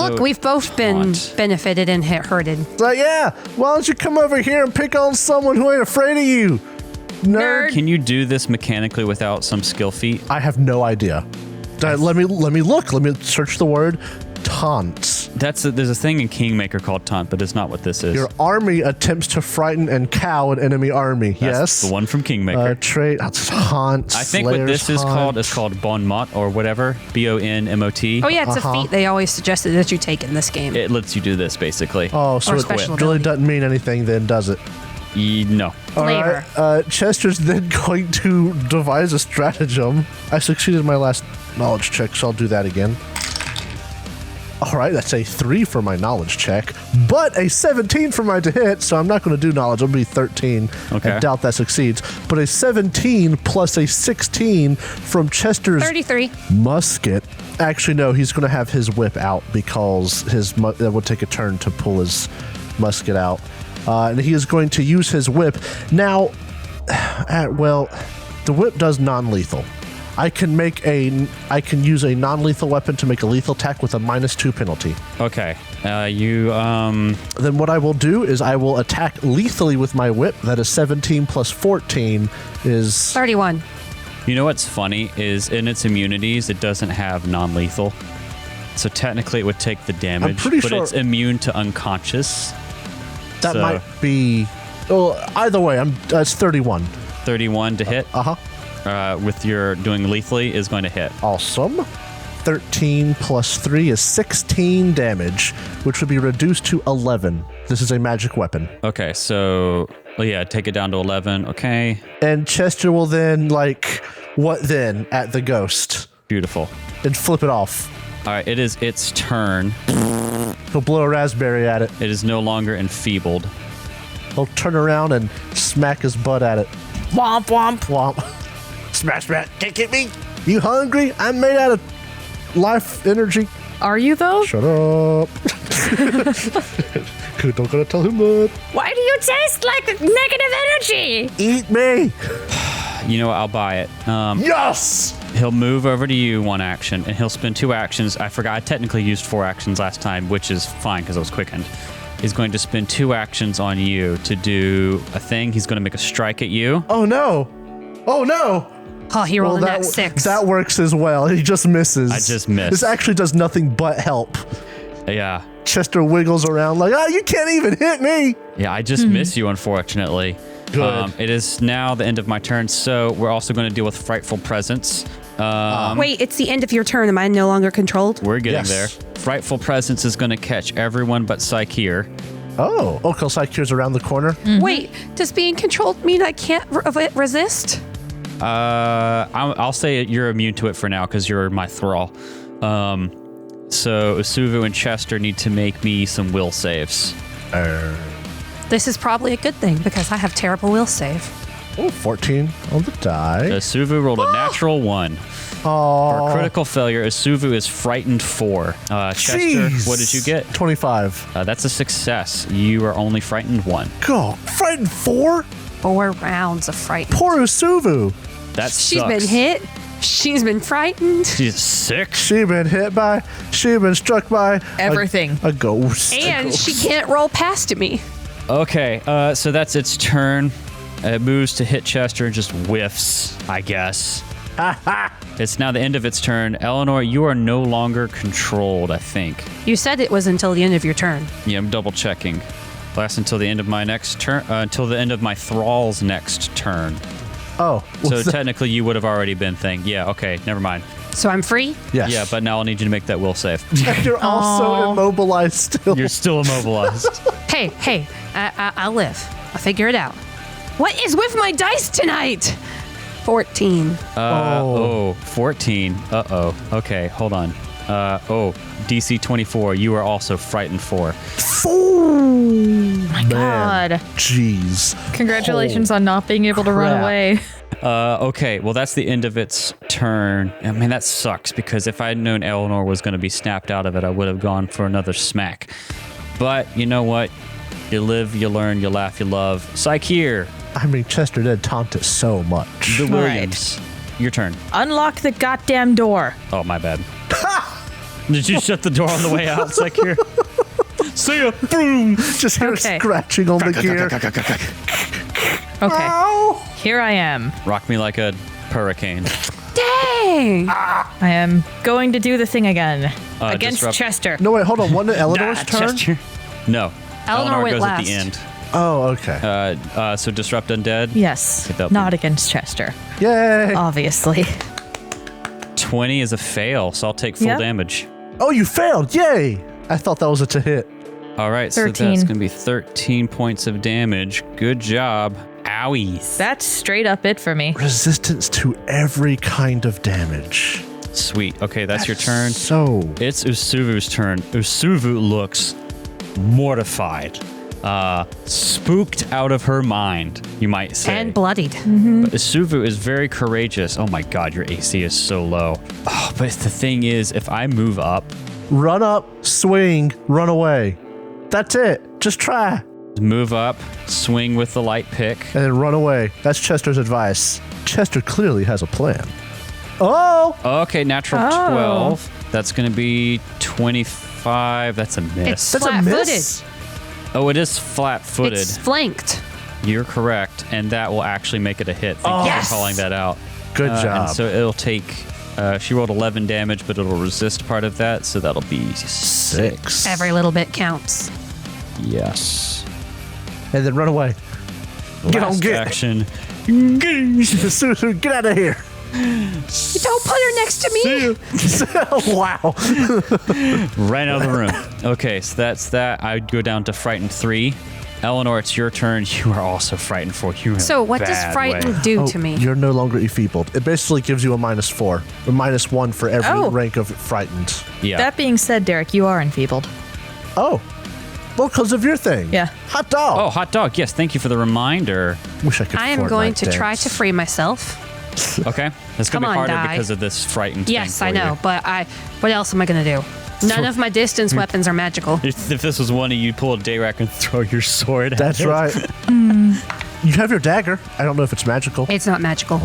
B: Look, we've both been
C: taunt.
B: benefited and hurted.
D: It's like, yeah, why don't you come over here and pick on someone who ain't afraid of you? Nerd.
C: Can you do this mechanically without some skill feat?
D: I have no idea. Let me look. Let me search the word taunt.
C: There's a thing in Kingmaker called taunt, but it's not what this is.
D: Your army attempts to frighten and cow an enemy army.
C: That's
D: yes.
C: the one from Kingmaker.
D: Trait. Taunt.
C: I think what this is called is called Bon Mot or whatever. BONMOT.
B: Oh, yeah, it's a feat they always suggested that you take in this game.
C: It lets you do this basically.
D: Oh, so
B: Or
D: it
B: special
D: really
B: ability.
D: doesn't mean anything then, does it?
C: No.
B: Flavor.
D: All right. Chester's then going to devise a stratagem. I succeeded my last knowledge check, so I'll do that again. All right, that's a 3 for my knowledge check, but a 17 for my to hit, so I'm not going to do knowledge. I'll be 13.
C: Okay.
D: I doubt that succeeds. But a 17 plus a 16 from Chester's
B: 33.
D: musket. Actually, no, he's going to have his whip out because that would take a turn to pull his musket out. And he is going to use his whip. Now, the whip does non-lethal. I can use a non-lethal weapon to make a lethal attack with a -2 penalty.
C: Okay.
D: Then what I will do is I will attack lethally with my whip. That is 17 plus 14 is
B: 31.
C: You know what's funny is in its immunities, it doesn't have non-lethal. So technically it would take the damage,
D: pretty
C: but
D: sure-
C: it's immune to unconscious.
D: that
C: So-
D: might be. Well, either way, it's 31.
C: 31 to hit. With your doing lethally is going to hit.
D: Awesome. 13 plus 3 is 16 damage, which would be reduced to 11. This is a magic weapon.
C: Okay, so take it down to 11. Okay,
D: And Chester will then, what then at the ghost?
C: beautiful.
D: And flip it off.
C: All right, it is its turn.
D: He'll blow a raspberry at it.
C: It is no longer enfeebled.
D: He'll turn around and smack his butt at it.
E: Womp womp.
D: Womp. Smash, smash. Can't get me. You hungry? I'm made out of life energy.
E: Are you though?
D: Shut up. Don't gotta tell him that.
E: Why do you taste like negative energy?
D: Eat me.
C: You know what? I'll buy it.
D: Yes.
C: He'll move over to you 1 action, and he'll spend 2 actions. I forgot I technically used 4 actions last time, which is fine because I was quickened. He's going to spend 2 actions on you to do a thing. He's going to make a strike at you.
D: Oh no. Oh no.
B: Oh, he rolled a nat 6.
D: That works as well. He just misses.
C: I just missed.
D: This actually does nothing but help.
C: Yeah.
D: Chester wiggles around like, you can't even hit me.
C: Yeah, I just miss you, unfortunately.
D: Good.
C: It is now the end of my turn, so we're also going to deal with Frightful Presence.
B: Wait, it's the end of your turn. Am I no longer controlled?
C: We're getting
D: Yes.
C: there. Frightful Presence is going to catch everyone but Psycheer.
D: Oh, Psycheer's around the corner.
B: Wait, does being controlled mean I can't resist?
C: I'll say you're immune to it for now because you're my thrall. So Usuvu and Chester need to make me some will saves.
B: This is probably a good thing because I have terrible will save.
D: 14 on the die.
C: Usuvu rolled a natural 1. For a critical failure, Usuvu is frightened 4. Chester,
D: Jeez.
C: what did you get?
D: 25.
C: That's a success. You are only frightened 1.
D: God, frightened 4?
B: 4 rounds of fright.
D: Poor Usuvu.
C: That
B: She's
C: sucks.
B: been hit. She's been frightened.
C: She's sick.
D: She been struck by
E: Everything.
D: A ghost.
B: And she can't roll past me.
C: Okay, so that's its turn. It moves to hit Chester and just whiffs, I guess. It's now the end of its turn. Eleanor, you are no longer controlled, I think.
B: You said it was until the end of your turn.
C: Yeah, I'm double checking. Lasts until the end of my next turn, until the end of my thrall's next turn.
D: Oh,
C: So technically you would have already been thing. Yeah, okay, never mind.
B: So I'm free?
D: yes.
C: Yeah, but now I'll need you to make that will save.
D: You're also immobilized still.
C: You're still immobilized.
B: Hey, I'll live. I'll figure it out. What is with my dice tonight? 14.
C: 14. Uh-oh. Okay, hold on. DC 24. You are also frightened 4.
E: My God.
D: Jeez.
E: Congratulations on not being able to run
D: crap.
E: away.
C: Okay, well, that's the end of its turn. I mean, that sucks because if I had known Eleanor was going to be snapped out of it, I would have gone for another smack. But you know what? You live, you learn, you laugh, you love. Psycheer,
D: I mean, Chester did taunt it so much.
C: the Williams. Your turn.
E: Unlock the goddamn door.
C: Oh, my bad. Did you shut the door on the way out, Psycheer? See ya. Boom.
D: Just hear
E: Okay.
D: scratching on the gear.
E: Okay. Here I am.
C: Rock me like a hurricane.
B: Dang!
E: I am going to do the thing again. Against
C: disrupt-
E: Chester.
D: No, wait, hold on. Wasn't it Eleanor's turn?
C: Chester. No.
B: Eleanor went
C: goes
B: last.
C: at the end.
D: Oh, okay.
C: So disrupt undead.
E: Yes.
C: Get that
E: Not
C: one.
E: against Chester.
D: Yay.
E: Obviously.
C: 20 is a fail, so I'll take full
E: Yeah.
C: damage.
D: Oh, you failed. Yay. I thought that was a to hit.
C: All right, so
E: 13.
C: that's going to be 13 points of damage. Good job. Owies.
E: That's straight up it for me.
D: Resistance to every kind of damage.
C: Sweet. Okay, that's your turn.
D: So,
C: It's Usuvu's turn. Usuvu looks mortified, spooked out of her mind, you might say.
B: And bloodied.
C: But Usuvu is very courageous. Oh my god, your AC is so low. Oh, but the thing is, if I move up,
D: run up, swing, run away. That's it. Just try.
C: move up, swing with the light pick.
D: And then run away. That's Chester's advice. Chester clearly has a plan. Oh!
C: Okay, natural 12. That's going to be 25. That's a miss.
B: It's
D: That's a
B: flat-footed.
D: miss?
C: Oh, it is flat-footed.
B: It's flanked.
C: You're correct, and that will actually make it a hit. Thank you
B: Yes.
C: for calling that out.
D: Good job.
C: And so it'll take... she rolled 11 damage, but it'll resist part of that, so that'll be 6.
B: Every little bit counts.
C: Yes.
D: And then run away. Get on,
C: Last
D: get.
C: action.
D: Get out of here.
B: You don't put her next to me.
D: Wow.
C: Right out of the room. Okay, so that's that. I'd go down to Frightened 3. Eleanor, it's your turn. You are also Frightened 4. You're in
B: So
C: a
B: what does
C: bad
B: frighten
C: way.
B: do to me?
D: You're no longer enfeebled. It basically gives you a -4 or -1 for every
E: Oh.
D: rank of frightened.
C: Yeah.
E: That being said, Derek, you are enfeebled.
D: Oh. Well, because of your thing.
E: Yeah.
D: Hot dog.
C: Oh, hot dog. Yes, thank you for the reminder.
D: Wish I could.
B: I am going
D: Fortnite
B: to try
D: dance.
B: to free myself.
C: Okay. That's going to
B: Come
C: be
B: on,
C: harder
B: die.
C: because of this frightened
B: Yes,
C: thing
B: I
C: for
B: know,
C: you.
B: but what else am I going to do? None of my distance weapons are magical.
C: If this was one of you, pull a Dayrack and throw your sword at
D: That's
C: it.
D: right. You have your dagger. I don't know if it's magical.
B: It's not magical.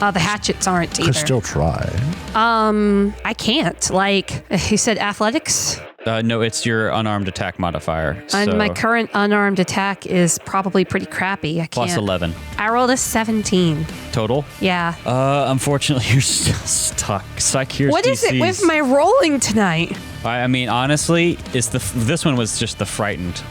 B: The hatchets aren't
D: Could
B: either.
D: still try.
B: I can't. Like, he said athletics.
C: No, it's your unarmed attack modifier.
B: And
C: so
B: my current unarmed attack is probably pretty crappy. I can't.
C: plus 11
B: I rolled a 17.
C: total.
B: Yeah.
C: Unfortunately, you're still stuck. Psych,
B: What is it with my rolling tonight?
C: I mean, honestly, it's this one was just the frightened.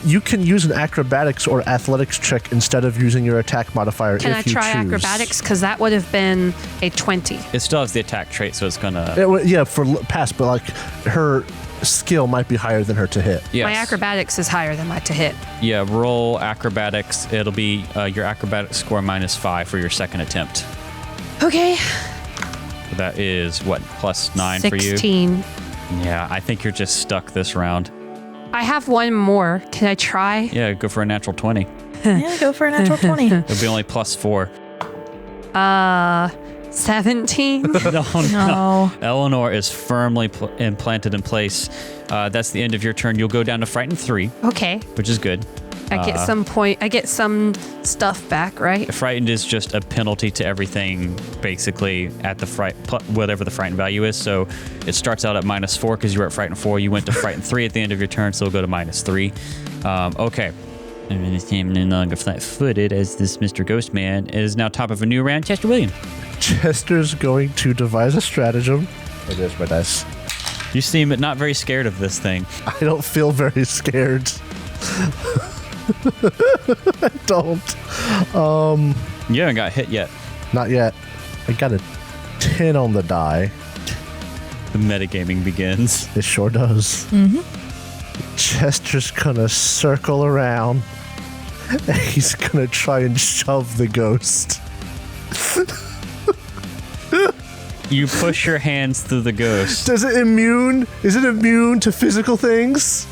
D: You can use an acrobatics or athletics check instead of using your attack modifier
B: Can I
D: if you
B: try
D: choose.
B: acrobatics? Because that would have been a 20.
C: It still has the attack trait, so it's gonna.
D: Yeah, for pass, but like her skill might be higher than her to hit.
C: Yes.
B: My acrobatics is higher than my to hit.
C: Yeah, roll acrobatics. It'll be your acrobatics score -5 for your second attempt.
B: Okay.
C: That is what, +9 for you?
B: 16.
C: Yeah, I think you're just stuck this round.
B: I have one more. Can I try?
C: Yeah, go for a natural 20.
E: Yeah, go for a natural 20.
C: It'll be only +4.
B: 17.
E: No.
C: Eleanor is firmly implanted in place. That's the end of your turn. You'll go down to Frightened 3,
B: Okay.
C: which is good.
B: I get some point. I get some stuff back, right?
C: Frightened is just a penalty to everything, basically, at the whatever the frightened value is. So it starts out at -4 because you were at Frightened 4. You went to Frightened 3 at the end of your turn, so it'll go to -3. Okay. And this team no longer flat-footed as this Mr. Ghost Man is now top of a new round. Chester William.
D: Chester's going to devise a stratagem. Oh, there's my dice.
C: You seem not very scared of this thing.
D: I don't feel very scared. I don't.
C: You haven't got hit yet.
D: Not yet. I got a 10 on the die.
C: The metagaming begins.
D: It sure does. Chester's gonna circle around. And he's gonna try and shove the ghost.
C: You push your hands through the ghost.
D: Is it immune to physical things?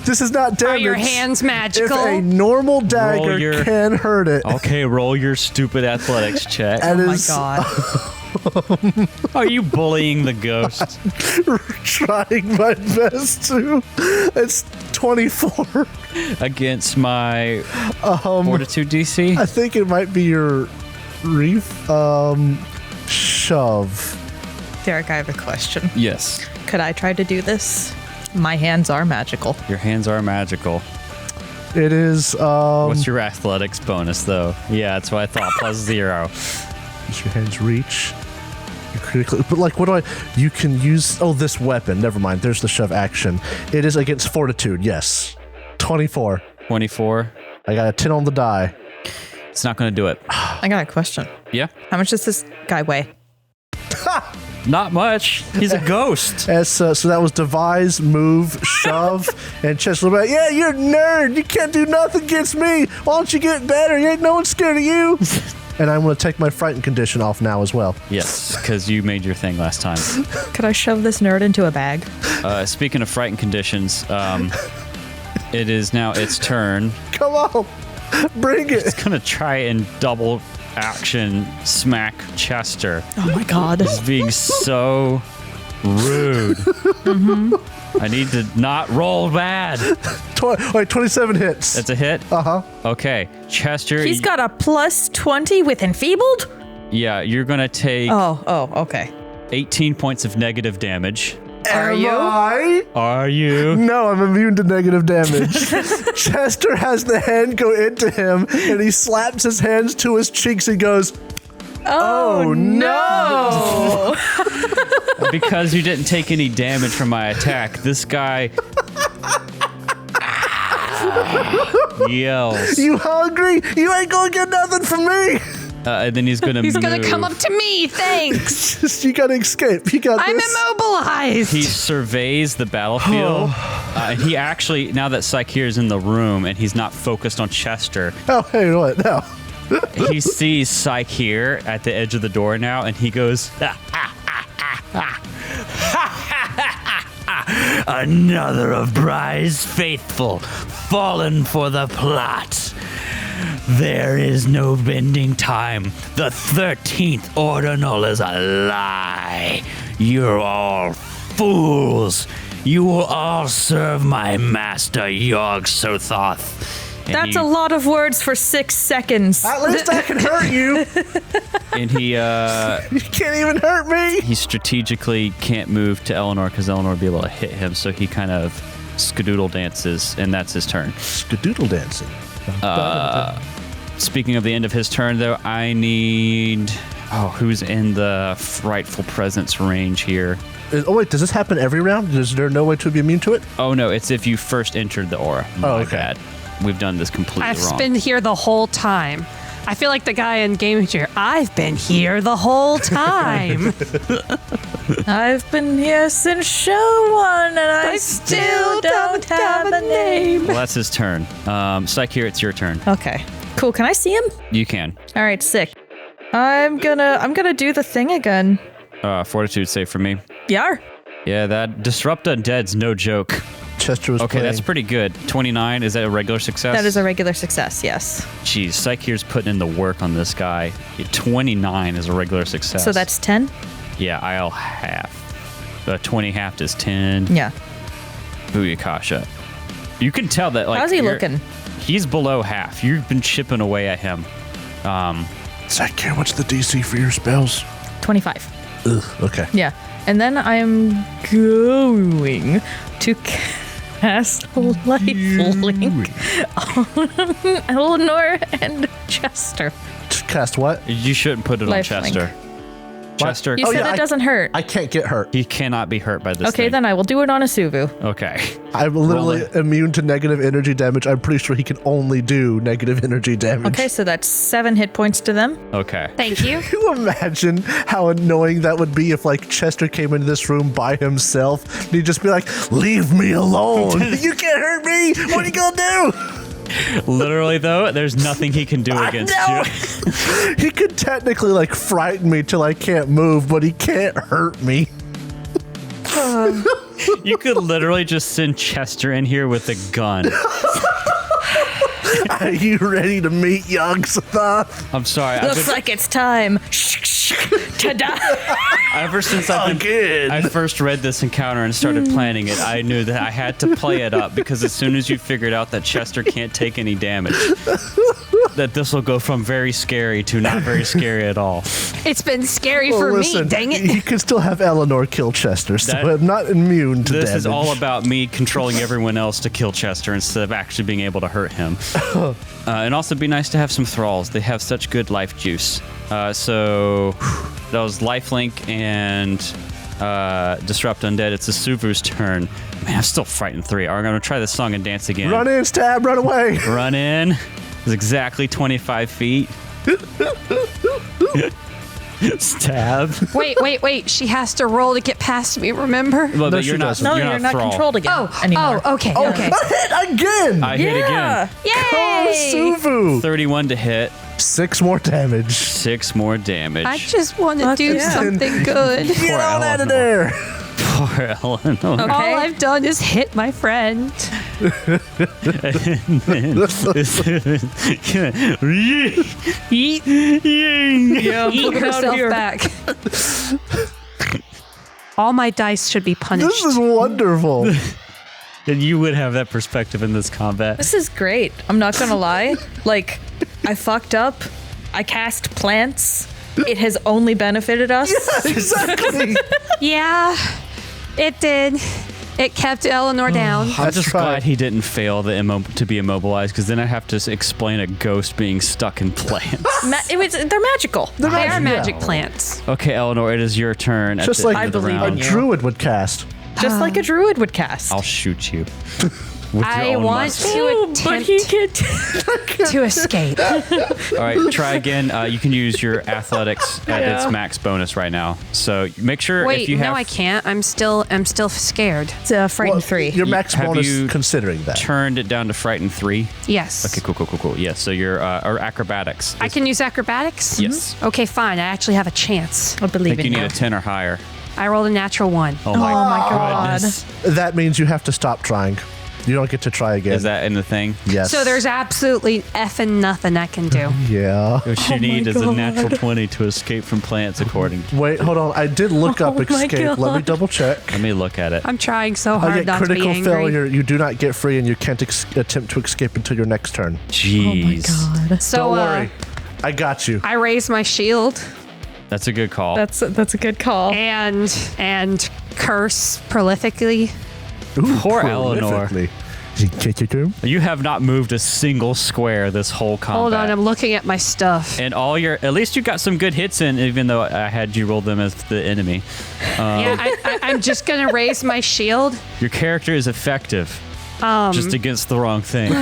D: This is not damage.
B: Are your hands
D: If
B: magical?
D: a normal dagger
C: your-
D: can hurt it.
C: Okay, roll your stupid athletics check.
D: That
E: Oh my
D: is
E: god.
C: Are you bullying the ghost?
D: trying my best to. It's 24.
C: Against my Fortitude DC?
D: I think it might be your shove.
E: Derek, I have a question.
C: Yes.
E: Could I try to do this? My hands are magical.
C: Your hands are magical.
D: It is
C: What's your athletics bonus, though? Yeah, that's what I thought. +0.
D: does your hands reach? You critically, but like, what do I? You can use. Oh, this weapon. Never mind. There's the shove action. It is against fortitude. Yes, 24.
C: 24.
D: I got a 10 on the die.
C: It's not going to do it.
E: I got a question.
C: Yeah?
E: How much does this guy weigh?
C: Not much. He's a ghost.
D: As so that was devise, move, shove, and Chester. Yeah, you're a nerd. You can't do nothing against me. Why don't you get better? Ain't no one scared of you. And I'm going to take my frightened condition off now as well.
C: Yes, because you made your thing last time.
E: Could I shove this nerd into a bag?
C: Speaking of frightened conditions, it is now its turn.
D: Come on, bring it.
C: It's going to try and double action smack Chester.
E: Oh my god.
C: He's being so rude. I need to not roll bad.
D: 27 hits.
C: That's a hit?
D: Uh-huh.
C: Okay. Chester.
E: He's got a +20 with enfeebled?
C: Yeah, you're going to take
E: Oh, okay.
C: 18 points of negative damage.
E: Are
D: Am
E: you?
D: I?
C: Are you?
D: No, I'm immune to negative damage. Chester has the hand go into him, and he slaps his hands to his cheeks and goes,
E: Oh, no.
C: Because you didn't take any damage from my attack, this guy yells.
D: "You hungry? You ain't gonna get nothing from me."
C: And then he's going to
B: He's going to come up to me. Thanks.
D: You gotta escape. You got
B: I'm
D: this.
B: immobilized.
C: He surveys the battlefield. And he actually, now that Psycheer is in the room and he's not focused on Chester,
D: Oh, hey, what now?
C: he sees Psycheer at the edge of the door now, and he goes, "Another of Bry's faithful, fallen for the plot. There is no bending time. The 13th Ordinal is a lie. You're all fools. You will all serve my master, Yog-Sothoth."
E: That's a lot of words for 6 seconds.
D: At least I can hurt you.
C: And he
D: You can't even hurt me.
C: he strategically can't move to Eleanor because Eleanor would be able to hit him, so he kind of skadoodle dances, and that's his turn.
D: Skadoodle dancing.
C: Speaking of the end of his turn, though, I need... who's in the rightful presence range here?
D: Oh, wait, does this happen every round? Is there no way to be immune to it?
C: Oh, no, it's if you first entered the aura. My
D: okay.
C: bad. We've done this completely
B: I've
C: wrong.
B: been here the whole time. I feel like the guy in Game Chair. I've been here the whole time.
E: I've been here since show 1, and I still don't have a name.
C: Well, that's his turn. Psycheer, it's your turn.
E: Okay, cool. Can I see him?
C: You can.
E: All right, sick. I'm gonna do the thing again.
C: Fortitude save for me.
E: Yar.
C: Yeah, that Disrupt Undead's no joke.
D: Chester was
C: Okay,
D: playing.
C: that's pretty good. 29, is that a regular success?
E: That is a regular success. Yes.
C: Jeez, Psycheer's putting in the work on this guy. 29 is a regular success.
E: So that's 10.
C: Yeah, I'll half. 20 halved is 10.
E: Yeah.
C: Booyakasha. You can tell that, like,
E: How's he looking?
C: He's below half. You've been chipping away at him.
D: Psyche, what's the DC for your spells?
E: 25.
D: Ugh, okay.
E: Yeah. And then I'm going to cast Lifelink on Eleanor and Chester.
D: Cast what?
C: You shouldn't put it on
E: Lifelink.
C: Chester. Chester,
E: You said it doesn't hurt.
D: I can't get hurt.
C: he cannot be hurt by this
E: Okay,
C: thing.
E: then I will do it on a Suvu.
C: Okay.
D: I'm literally immune to negative energy damage. I'm pretty sure he can only do negative energy damage.
E: Okay, so that's 7 hit points to them.
C: Okay.
B: Thank you.
D: Can you imagine how annoying that would be if, like, Chester came into this room by himself and he'd just be like, "Leave me alone. You can't hurt me. What are you gonna do?"
C: Literally, though, there's nothing he can do against you.
D: He could technically, like, frighten me till I can't move, but he can't hurt me.
C: You could literally just send Chester in here with a gun.
D: Are you ready to meet Yog-Sothoth?
C: I'm sorry.
E: Looks like it's time. Ta-da!
C: Ever since
D: Again.
C: I first read this encounter and started planning it, I knew that I had to play it up because as soon as you figured out that Chester can't take any damage, that this will go from very scary to not very scary at all.
B: It's been scary
D: Well,
B: for
D: listen,
B: me, dang it.
D: You can still have Eleanor kill Chester, so
C: That-
D: I'm not immune to
C: This
D: damage.
C: is all about me controlling everyone else to kill Chester instead of actually being able to hurt him. And also be nice to have some thralls. They have such good life juice. So that was Lifelink and Disrupt Undead. It's the Suvu's turn. Man, I'm still frightened 3. All right, I'm going to try this song and dance again.
D: Run in, stab, run away.
C: Run in. It's exactly 25 feet. Stab.
B: Wait. She has to roll to get past me, remember?
C: Well,
D: No,
C: but
D: she
C: you're not.
D: doesn't.
E: No, you're not
C: thrall.
E: controlled again anymore.
B: Okay.
D: Okay. I hit again.
C: I hit again.
B: Yay!
D: Suvu.
C: 31 to hit.
D: 6 more damage.
C: 6 more damage.
B: I just want to do
E: yeah.
B: something good.
D: Get on out of there.
C: Poor Eleanor.
B: All I've done is hit my friend. Eat herself back. All my dice should be punished.
D: This is wonderful.
C: And you would have that perspective in this combat.
E: This is great. I'm not gonna lie. Like, I fucked up. I cast plants. it has only benefited us.
D: Exactly.
B: Yeah, it did. It kept Eleanor down.
C: I'm just
D: right.
C: glad he didn't fail to be immobilized, because then I have to explain a ghost being stuck in plants.
E: They're magical.
B: They are magic
D: Yeah.
B: plants.
C: Okay, Eleanor, it is your turn.
D: Just
C: at the
D: like
C: end of the
E: I believe
C: round.
E: in
D: a
E: you.
D: druid would cast.
E: Just like a druid would cast.
C: I'll shoot you. With your
B: I
C: own
B: want
C: muscle.
B: to
E: but
B: attempt
E: he can't.
B: to escape.
C: All right, try again. You can use your athletics at its max bonus right now. So make sure
B: Wait,
C: if you have
B: no, I can't. I'm still scared.
E: It's a frightened 3.
D: Your max
C: Have
D: bonus
C: you
D: considering that.
C: turned it down to frighten 3.
B: Yes.
C: Okay, cool. Yeah, so your or acrobatics.
B: I can use acrobatics?
C: Yes.
B: Okay, fine. I actually have a chance.
E: I
C: I
E: believe
C: think you
E: in
C: need a 10 or higher.
B: I rolled a natural 1.
C: Oh my
E: God.
C: goodness.
D: That means you have to stop trying. You don't get to try again.
C: Is that in the thing?
D: Yes.
B: So there's absolutely effing nothing I can do.
D: Yeah.
C: What you need is a natural 20 to escape from plants, according to...
D: Wait, hold on. I did look up
E: Oh my
D: escape. Let me
E: God.
D: double check.
C: Let me look at it.
B: I'm trying so
D: I
B: hard
D: get
B: not to be
D: critical
B: angry.
D: failure. You do not get free, and you can't attempt to escape until your next turn.
C: Jeez.
E: Oh my God.
B: So
D: Don't worry. I got you.
B: I raise my shield
C: That's a good call.
E: That's a good call.
B: and curse prolifically.
D: Ooh,
C: Poor Eleanor.
D: prolifically. Did you get your turn?
C: You have not moved a single square this whole combat.
B: Hold on, I'm looking at my stuff.
C: And at least you got some good hits in, even though I had you roll them as the enemy.
B: Yeah, I'm just gonna raise my shield
C: Your character is effective, just against the wrong thing.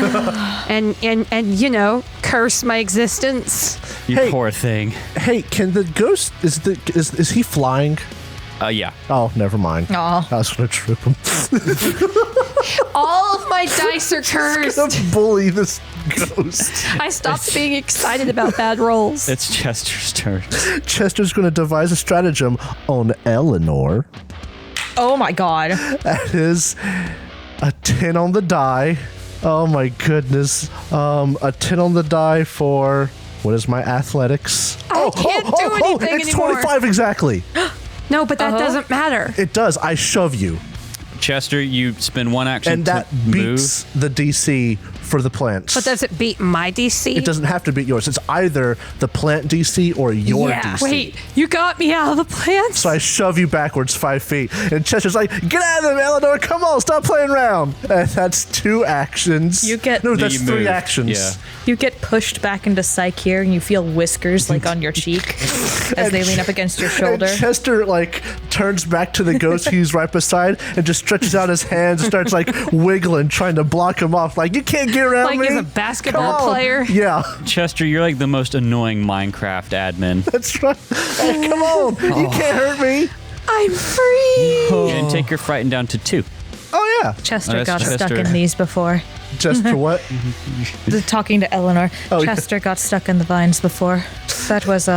B: and you know, curse my existence.
C: You
D: Hey.
C: poor thing.
D: Hey, can the ghost is he flying?
C: Yeah.
D: Oh, never mind.
E: Aw.
D: I was gonna trip him.
B: All of my dice are cursed.
D: Gonna bully this ghost.
B: I stopped being excited about bad rolls.
C: It's Chester's turn.
D: Chester's gonna devise a stratagem on Eleanor.
E: Oh my God.
D: That is a 10 on the die. Oh my goodness. A 10 on the die for what is my athletics?
B: I can't do anything
D: it's
B: anymore.
D: 25 exactly.
B: No, but that doesn't matter.
D: It does. I shove you.
C: Chester, you spend one action
D: And that
C: to move.
D: beats the DC for the plants.
B: But does it beat my DC?
D: It doesn't have to beat yours. It's either the plant DC or your
E: Yeah.
D: DC.
B: Wait, you got me out of the plants?
D: So I shove you backwards 5 feet. And Chester's like, get out of them, Eleanor. Come on, stop playing around. And that's 2 actions.
E: You get-
D: No,
C: No,
D: that's
C: you
D: 3
C: move.
D: actions.
C: Yeah.
E: You get pushed back into psych here, and you feel whiskers like on your cheek as they lean up against your shoulder.
D: And Chester like turns back to the ghost he's right beside and just stretches out his hands and starts like wiggling, trying to block him off. Like, you can't get around
B: Like
D: me.
B: he's a basketball
D: Come on.
B: player?
D: Yeah,
C: Chester, you're like the most annoying Minecraft admin.
D: that's right. Hey, come on, you can't hurt me.
B: I'm free.
C: And take your frightened down to 2.
D: Oh yeah,
E: Chester
C: that's
E: got stuck
C: Chester.
E: in these before.
D: Chester, what?
E: Talking to Eleanor.
D: Oh, yeah.
E: Chester got stuck in the vines before. That was,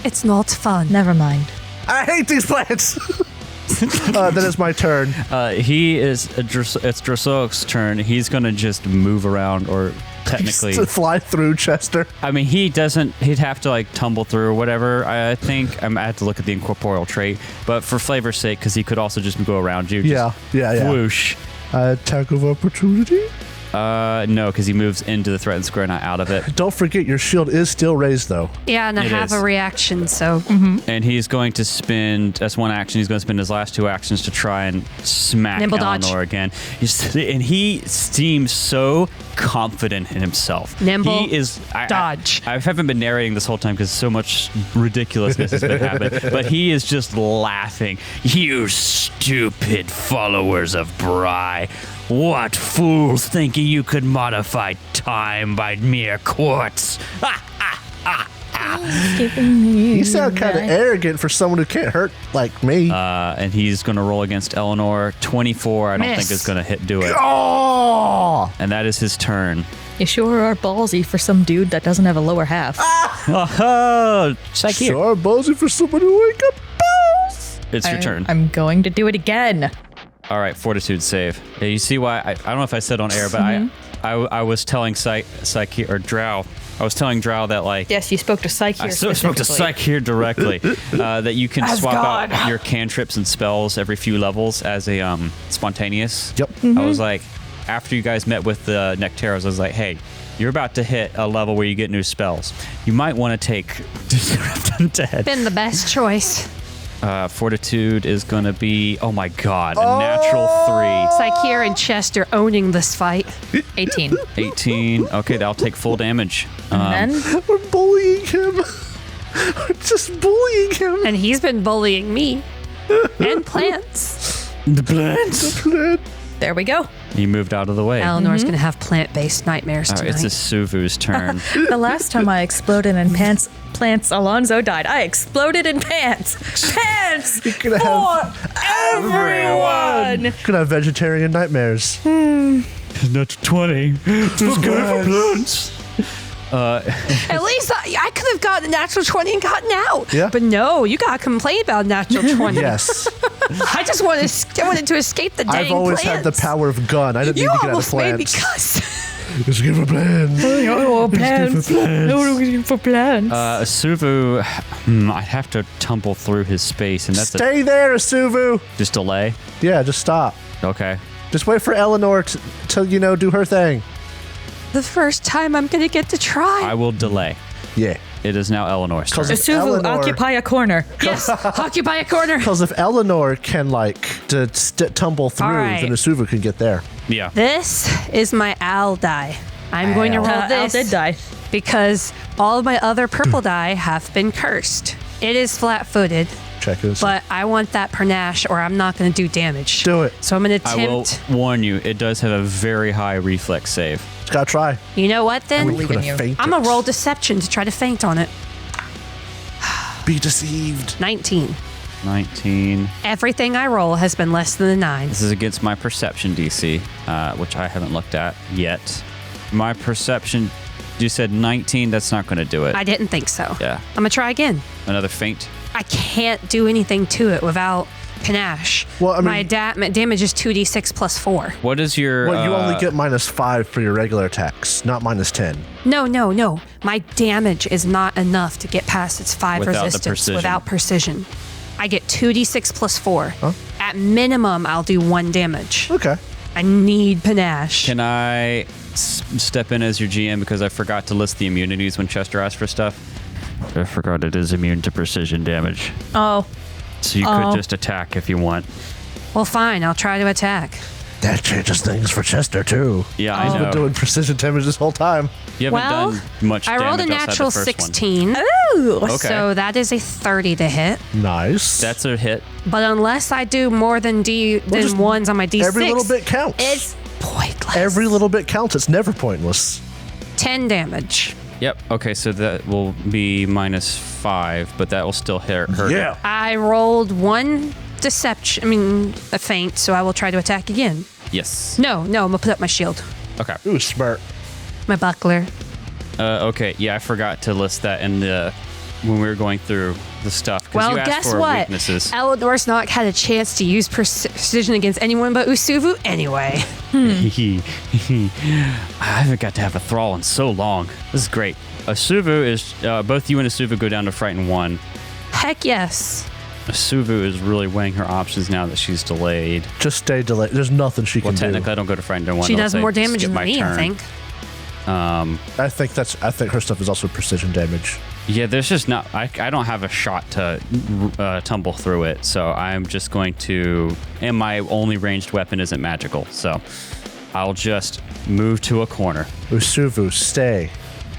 B: It's not fun.
E: never mind.
D: I hate these plants. That is my turn.
C: It's Drosok's turn. He's gonna just move around, or technically,
D: To fly through Chester.
C: I mean, he'd have to like tumble through or whatever. I think I have to look at the incorporeal trait, but for flavor's sake, because he could also just go around you.
D: Yeah.
C: Whoosh.
D: Attack of opportunity.
C: No, because he moves into the threatened square, not out of it.
D: Don't forget your shield is still raised though.
B: Yeah, and I
C: It
B: have
C: is.
B: a reaction, so
C: And he's going to spend, that's one action, he's going to spend his last 2 actions to try and smack
B: Nimble dodge.
C: Eleanor again. And he seems so confident in himself.
B: Nimble
C: he is,
B: dodge.
C: I haven't been narrating this whole time because so much ridiculousness has been happening, but he is just laughing. You stupid followers of Bry. What fools thinking you could modify time by mere quartz?
D: You sound kind of arrogant for someone who can't hurt like me.
C: And he's going to roll against Eleanor. 24, I don't
B: Miss.
C: think is going to do it.
D: Oh!
C: And that is his turn.
E: You sure are ballsy for some dude that doesn't have a lower half.
C: Oh, psych here.
D: Sure, ballsy for someone who wake up balls.
C: It's your turn.
E: I'm going to do it again.
C: All right, fortitude save. Yeah, you see why? I don't know if I said on air, but I was telling Psyche or Drow. I was telling Drow that like
E: Yes, you spoke to psych here.
C: I spoke to Psyche here directly. That you can
B: As
C: swap
B: God.
C: out your cantrips and spells every few levels as a spontaneous.
D: Yep.
C: I was like, after you guys met with the Nectaros, I was like, hey, you're about to hit a level where you get new spells. You might want to take Disrupt Undead.
B: Been the best choice.
C: Fortitude is going to be, oh my god, a natural 3.
B: Psycheer and Chester owning this fight.
E: 18.
C: 18. Okay, that'll take full damage.
E: And then
D: We're bullying him. We're just bullying him.
B: And he's been bullying me. And plants.
C: The plants.
E: there we go.
C: He moved out of the way.
B: Eleanor's going to have plant-based nightmares
C: All right,
B: tonight.
C: it's Isuvu's turn.
E: The last time I exploded in plants, Alonzo died. I exploded in pants. Pants
D: gonna
E: for everyone.
D: Gonna have vegetarian nightmares.
C: Not 20. Let's go for plants.
B: At least I could have gotten a natural 20 and gotten out.
D: Yeah.
B: But no, you got to complain about a natural 20.
D: Yes.
B: I just wanted to escape the dang
D: I've always had the
B: plants.
D: power of gun. I didn't
B: You
D: need to get out of
B: almost made me
D: plants.
B: cuss.
D: Let's give a plan.
E: Oh, plants. For plants.
C: Isuvu, I'd have to tumble through his space, and that's
D: Stay there, Isuvu.
C: just delay.
D: Yeah, just stop.
C: Okay.
D: Just wait for Eleanor to do her thing.
B: The first time I'm going to get to try.
C: I will delay.
D: Yeah.
C: It is now Eleanor's turn.
D: Because
E: Isuvu, occupy a corner.
B: Yes, occupy a corner.
D: Because if Eleanor can tumble through,
B: All right.
D: then Isuvu can get there.
C: Yeah.
B: This is my owl die. I'm going to roll
E: Al
B: this
E: did die.
B: because all of my other purple die have been cursed. It is flat-footed,
D: Check this.
B: but I want that panache or I'm not going to do damage.
D: Do it.
B: So I'm going to
C: I will
B: attempt.
C: warn you, it does have a very high reflex save.
D: Just gotta try.
B: You know what then?
E: believe in
D: Gonna
E: you.
D: faint
B: I'm
D: it.
B: going to roll deception to try to feint on it.
D: Be deceived.
B: 19.
C: 19.
B: Everything I roll has been less than a 9.
C: This is against my perception DC, which I haven't looked at yet. My perception, you said 19, that's not going to do it.
B: I didn't think so.
C: Yeah.
B: I'm going to try again.
C: Another feint.
B: I can't do anything to it without panache.
D: Well, I mean-
B: my damage is 2d6 plus 4.
C: What is your...
D: Well, you only get -5 for your regular attacks, not -10.
B: No. My damage is not enough to get past its 5
C: Without the
B: resistance
C: precision.
B: without precision. I get 2d6 plus 4. At minimum, I'll do 1 damage.
D: Okay.
B: I need panache.
C: Can I step in as your GM because I forgot to list the immunities when Chester asked for stuff? I forgot it is immune to precision damage.
E: Oh,
C: So you could just attack if you want.
B: Well, fine. I'll try to attack.
D: That changes things for Chester, too.
C: Yeah, I
D: He's been
C: know.
D: doing precision damage this whole time.
C: You haven't
B: Well,
C: done much
B: I rolled a
C: damage outside
B: natural
C: the first
B: 16.
E: ooh.
C: Okay.
B: So that is a 30 to hit.
D: Nice.
C: That's a hit.
B: But unless I do more than
D: just-
B: ones on my d6,
D: every little bit counts.
B: it's pointless.
D: Every little bit counts. It's never pointless.
B: 10 damage.
C: Yep. Okay, so that will be -5, but that will still hurt.
B: I rolled 1 deception, a feint, so I will try to attack again.
C: Yes.
B: No, I'm gonna put up my shield,
C: Okay.
D: Ooh, smart.
B: my buckler.
C: Okay. Yeah, I forgot to list that in the when we were going through the stuff. 'cause
B: Well,
C: you asked
B: guess
C: for
B: what?
C: Weaknesses.
B: Eleanor's not had a chance to use precision against anyone but Usuvu anyway.
C: I haven't got to have a thrall in so long. This is great. Isuvu is both you and Isuvu go down to frighten 1.
B: Heck yes.
C: Isuvu is really weighing her options now that she's delayed.
D: Just stay delayed. There's nothing she
C: Well,
D: can
C: technically, I don't go to frighten 1.
B: She
C: I'll
B: does
C: say,
B: more damage
C: skip
B: than
C: my
B: me, I
C: turn.
B: think.
D: do. I think her stuff is also precision damage.
C: Yeah, there's just not. I don't have a shot to tumble through it, so I'm just going to. And my only ranged weapon isn't magical, so I'll just move to a corner.
D: Usuvu, stay.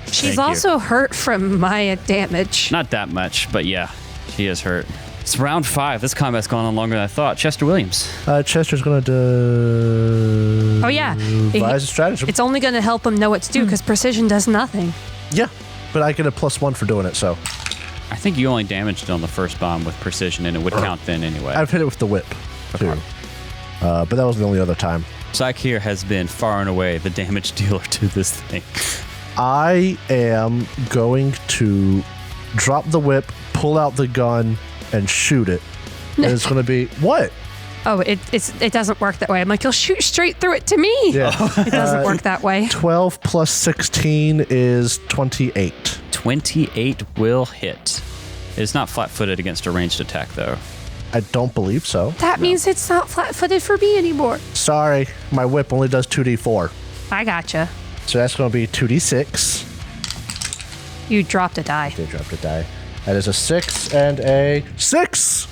B: She's
C: Thank you.
B: also hurt from my damage.
C: Not that much, but yeah, she is hurt. It's round 5. This combat's gone on longer than I thought. Chester Williams.
D: Chester's gonna do.
B: Oh, yeah.
D: Devise a stratagem.
B: It's only going to help him know what to do because precision does nothing.
D: Yeah, but I get a +1 for doing it, so
C: I think you only damaged it on the first bomb with precision, and it would count then anyway.
D: I've hit it with the whip too. But that was the only other time.
C: Psyche has been far and away the damage dealer to this thing.
D: I am going to drop the whip, pull out the gun, and shoot it. And it's going to be what?
B: Oh, it doesn't work that way. I'm like, you'll shoot straight through it to me.
D: Yeah.
B: It doesn't work that way.
D: 12 plus 16 is 28.
C: 28 will hit. It's not flat-footed against a ranged attack, though.
D: I don't believe so.
B: That means it's not flat-footed for me anymore.
D: Sorry, my whip only does 2d4.
B: I gotcha.
D: So that's going to be 2d6.
B: You dropped a die.
D: They dropped a die. That is a 6 and a 6.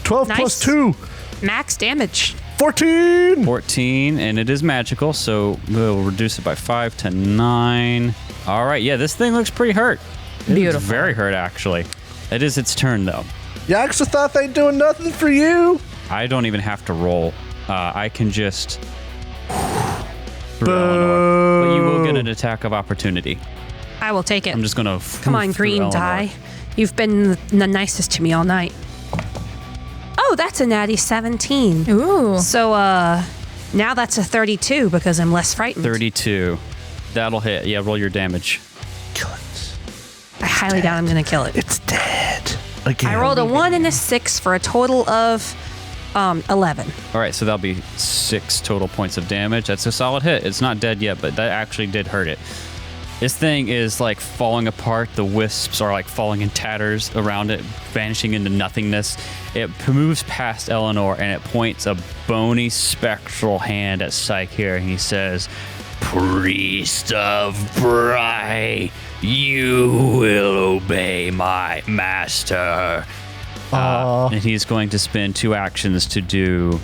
D: 12
B: Nice.
D: plus 2.
B: Max damage.
D: 14.
C: 14, and it is magical, so we'll reduce it by 5 to 9. All right, yeah, this thing looks pretty hurt.
E: Beautiful.
C: It's very hurt, actually. It is its turn, though.
D: Yaxathoth ain't doing nothing for you.
C: I don't even have to roll. I can just...
D: Boo.
C: Eleanor. But you will get an attack of opportunity.
B: I will take it.
C: I'm just going to...
B: Come on, green die. You've been the nicest to me all night. Oh, that's a natty 17.
E: Ooh.
B: So, now that's a 32 because I'm less frightened.
C: 32. That'll hit. Yeah, roll your damage.
D: Kill it.
B: I highly doubt I'm going to kill it.
D: It's dead. Again.
B: I rolled a 1 and a 6 for a total of 11.
C: All right, so that'll be 6 total points of damage. That's a solid hit. It's not dead yet, but that actually did hurt it. This thing is like falling apart. The wisps are like falling in tatters around it, vanishing into nothingness. It moves past Eleanor and it points a bony spectral hand at Psyche and he says, "Priest of Bry, you will obey my master." And he's going to spend 2 actions to do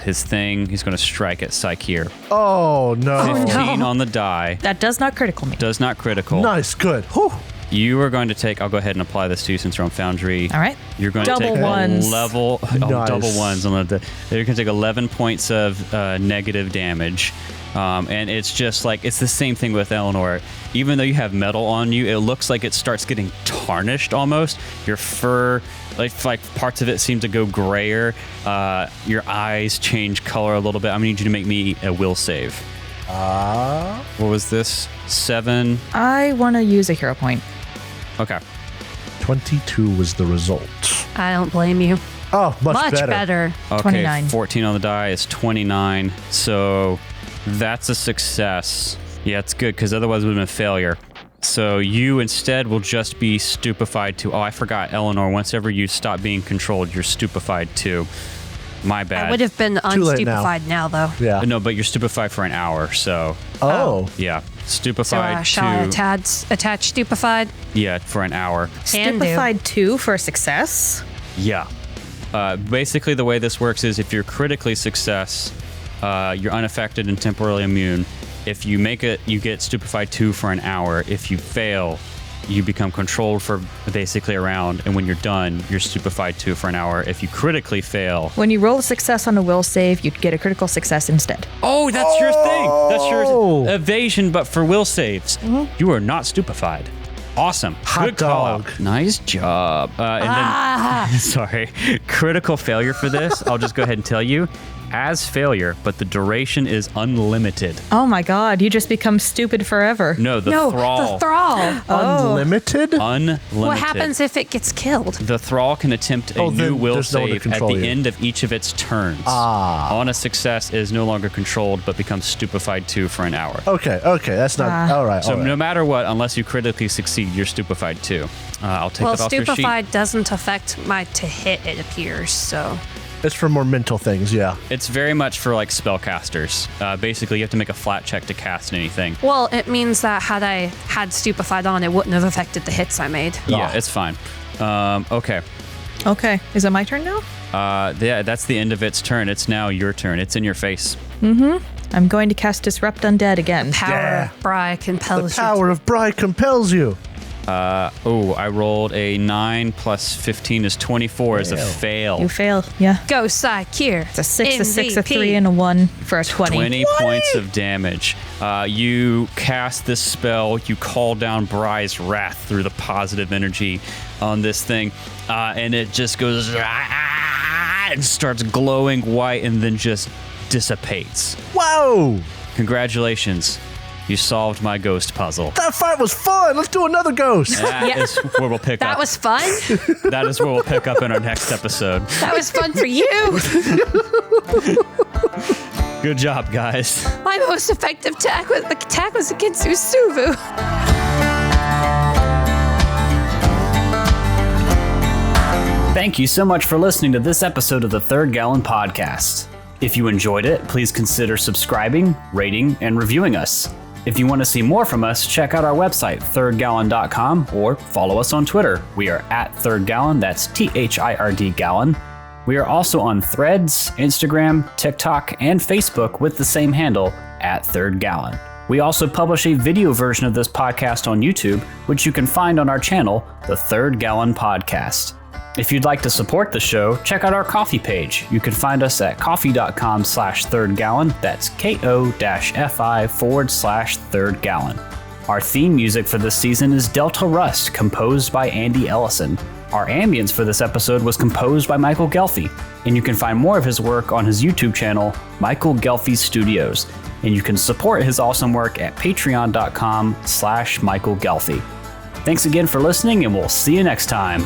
C: his thing. He's going to strike at Psyche.
D: Oh, no.
C: 15 on the die.
E: That does not critical me.
C: Does not critical.
D: Nice. Good. Whew.
C: You are going to take, I'll go ahead and apply this to you since you're on Foundry.
E: All right.
C: You're going
E: Double
C: to take
E: ones.
C: double ones. You're going to take 11 points of negative damage. And it's just like, it's the same thing with Eleanor. Even though you have metal on you, it looks like it starts getting tarnished almost. Your fur, like parts of it seem to go grayer. Your eyes change color a little bit. I'm going to need you to make me a will save. What was this? 7?
E: I want to use a hero point.
C: Okay.
D: 22 was the result.
B: I don't blame you.
D: Oh, much
B: better.
C: Okay,
E: 29.
C: 14 on the die is 29. So that's a success. Yeah, it's good because otherwise it would have been a failure. So you instead will just be stupefied too. Oh, I forgot, Eleanor. Once ever you stop being controlled, you're stupefied too. My bad.
B: I would have been
D: Too late now.
B: unstupefied now, though.
D: Yeah.
C: No, but you're stupefied for an hour. So
D: Oh.
C: yeah,
B: So
C: stupefied
B: shall I
C: to
B: attach stupefied?
C: yeah for an hour.
B: Can do.
E: Stupefied 2 for success.
C: Yeah. Basically, the way this works is if you're critically success, you're unaffected and temporarily immune. If you make it, you get stupefied 2 for an hour. If you fail, you become controlled for basically a round. And when you're done, you're stupefied 2 for an hour. If you critically fail...
E: When you roll a success on a will save, you'd get a critical success instead.
C: Oh, that's your thing. That's your evasion, but for will saves. You are not stupefied. Awesome.
D: Hot
C: Good call
D: dog.
C: out. Nice job. And then, sorry, critical failure for this. I'll just go ahead and tell you. As failure, but the duration is unlimited.
E: Oh my god, you just become stupid forever.
C: No, the
B: No,
C: thrall.
B: the thrall.
D: Unlimited?
C: Unlimited.
B: What happens if it gets killed?
C: The thrall can attempt a
D: Oh,
C: new
D: then
C: will
D: there's no one to
C: save at
D: control
C: the
D: you.
C: end of each of its turns. On a success, it is no longer controlled, but becomes stupefied 2 for an hour.
D: Okay. That's not... all right.
C: So
D: all right.
C: no matter what, unless you critically succeed, you're stupefied 2. I'll take
B: Well,
C: that off your sheet.
B: stupefied doesn't affect my to hit, it appears, so...
D: It's for more mental things, yeah.
C: It's very much for like spellcasters. Basically, you have to make a flat check to cast anything.
B: Well, it means that had I had stupefied on, it wouldn't have affected the hits I made.
C: Yeah, it's fine. Okay.
E: Okay, is it my turn now?
C: Yeah, that's the end of its turn. It's now your turn. It's in your face.
E: I'm going to cast Disrupt Undead again.
B: Power of Bry
D: The
B: compels you.
D: power of Bry compels you.
C: I rolled a 9 plus 15 is 24 as a fail.
E: You fail, yeah.
B: Go, Psycheer.
E: It's a 6, a 6, a 3, and a 1 for a 20.
C: 20 points of damage. You cast this spell. You call down Bry's wrath through the positive energy on this thing, and it just goes and starts glowing white and then just dissipates.
D: Whoa!
C: Congratulations. You solved my ghost puzzle.
D: That fight was fun. Let's do another ghost.
C: That is where we'll pick
B: That
C: up.
B: was fun.
C: That is where we'll pick up in our next episode.
B: That was fun for you.
C: Good job, guys.
B: My most effective attack was against Usuvu.
C: Thank you so much for listening to this episode of the Third Gallon Podcast. If you enjoyed it, please consider subscribing, rating, and reviewing us. If you want to see more from us, check out our website, thirdgallon.com, or follow us on Twitter. We are at Third Gallon, that's THIRD Gallon. We are also on Threads, Instagram, TikTok, and Facebook with the same handle, at Third Gallon. We also publish a video version of this podcast on YouTube, which you can find on our channel, The Third Gallon Podcast. If you'd like to support the show, check out our Ko-fi page. You can find us at ko-fi.com/thirdgallon. That's ko-fi/Third Gallon. Our theme music for this season is Delta Rust, composed by Andy Ellison. Our ambience for this episode was composed by Michael Ghelfi, and you can find more of his work on his YouTube channel, Michael Ghelfi Studios. And you can support his awesome work at patreon.com/Michael Ghelfi. Thanks again for listening, and we'll see you next time.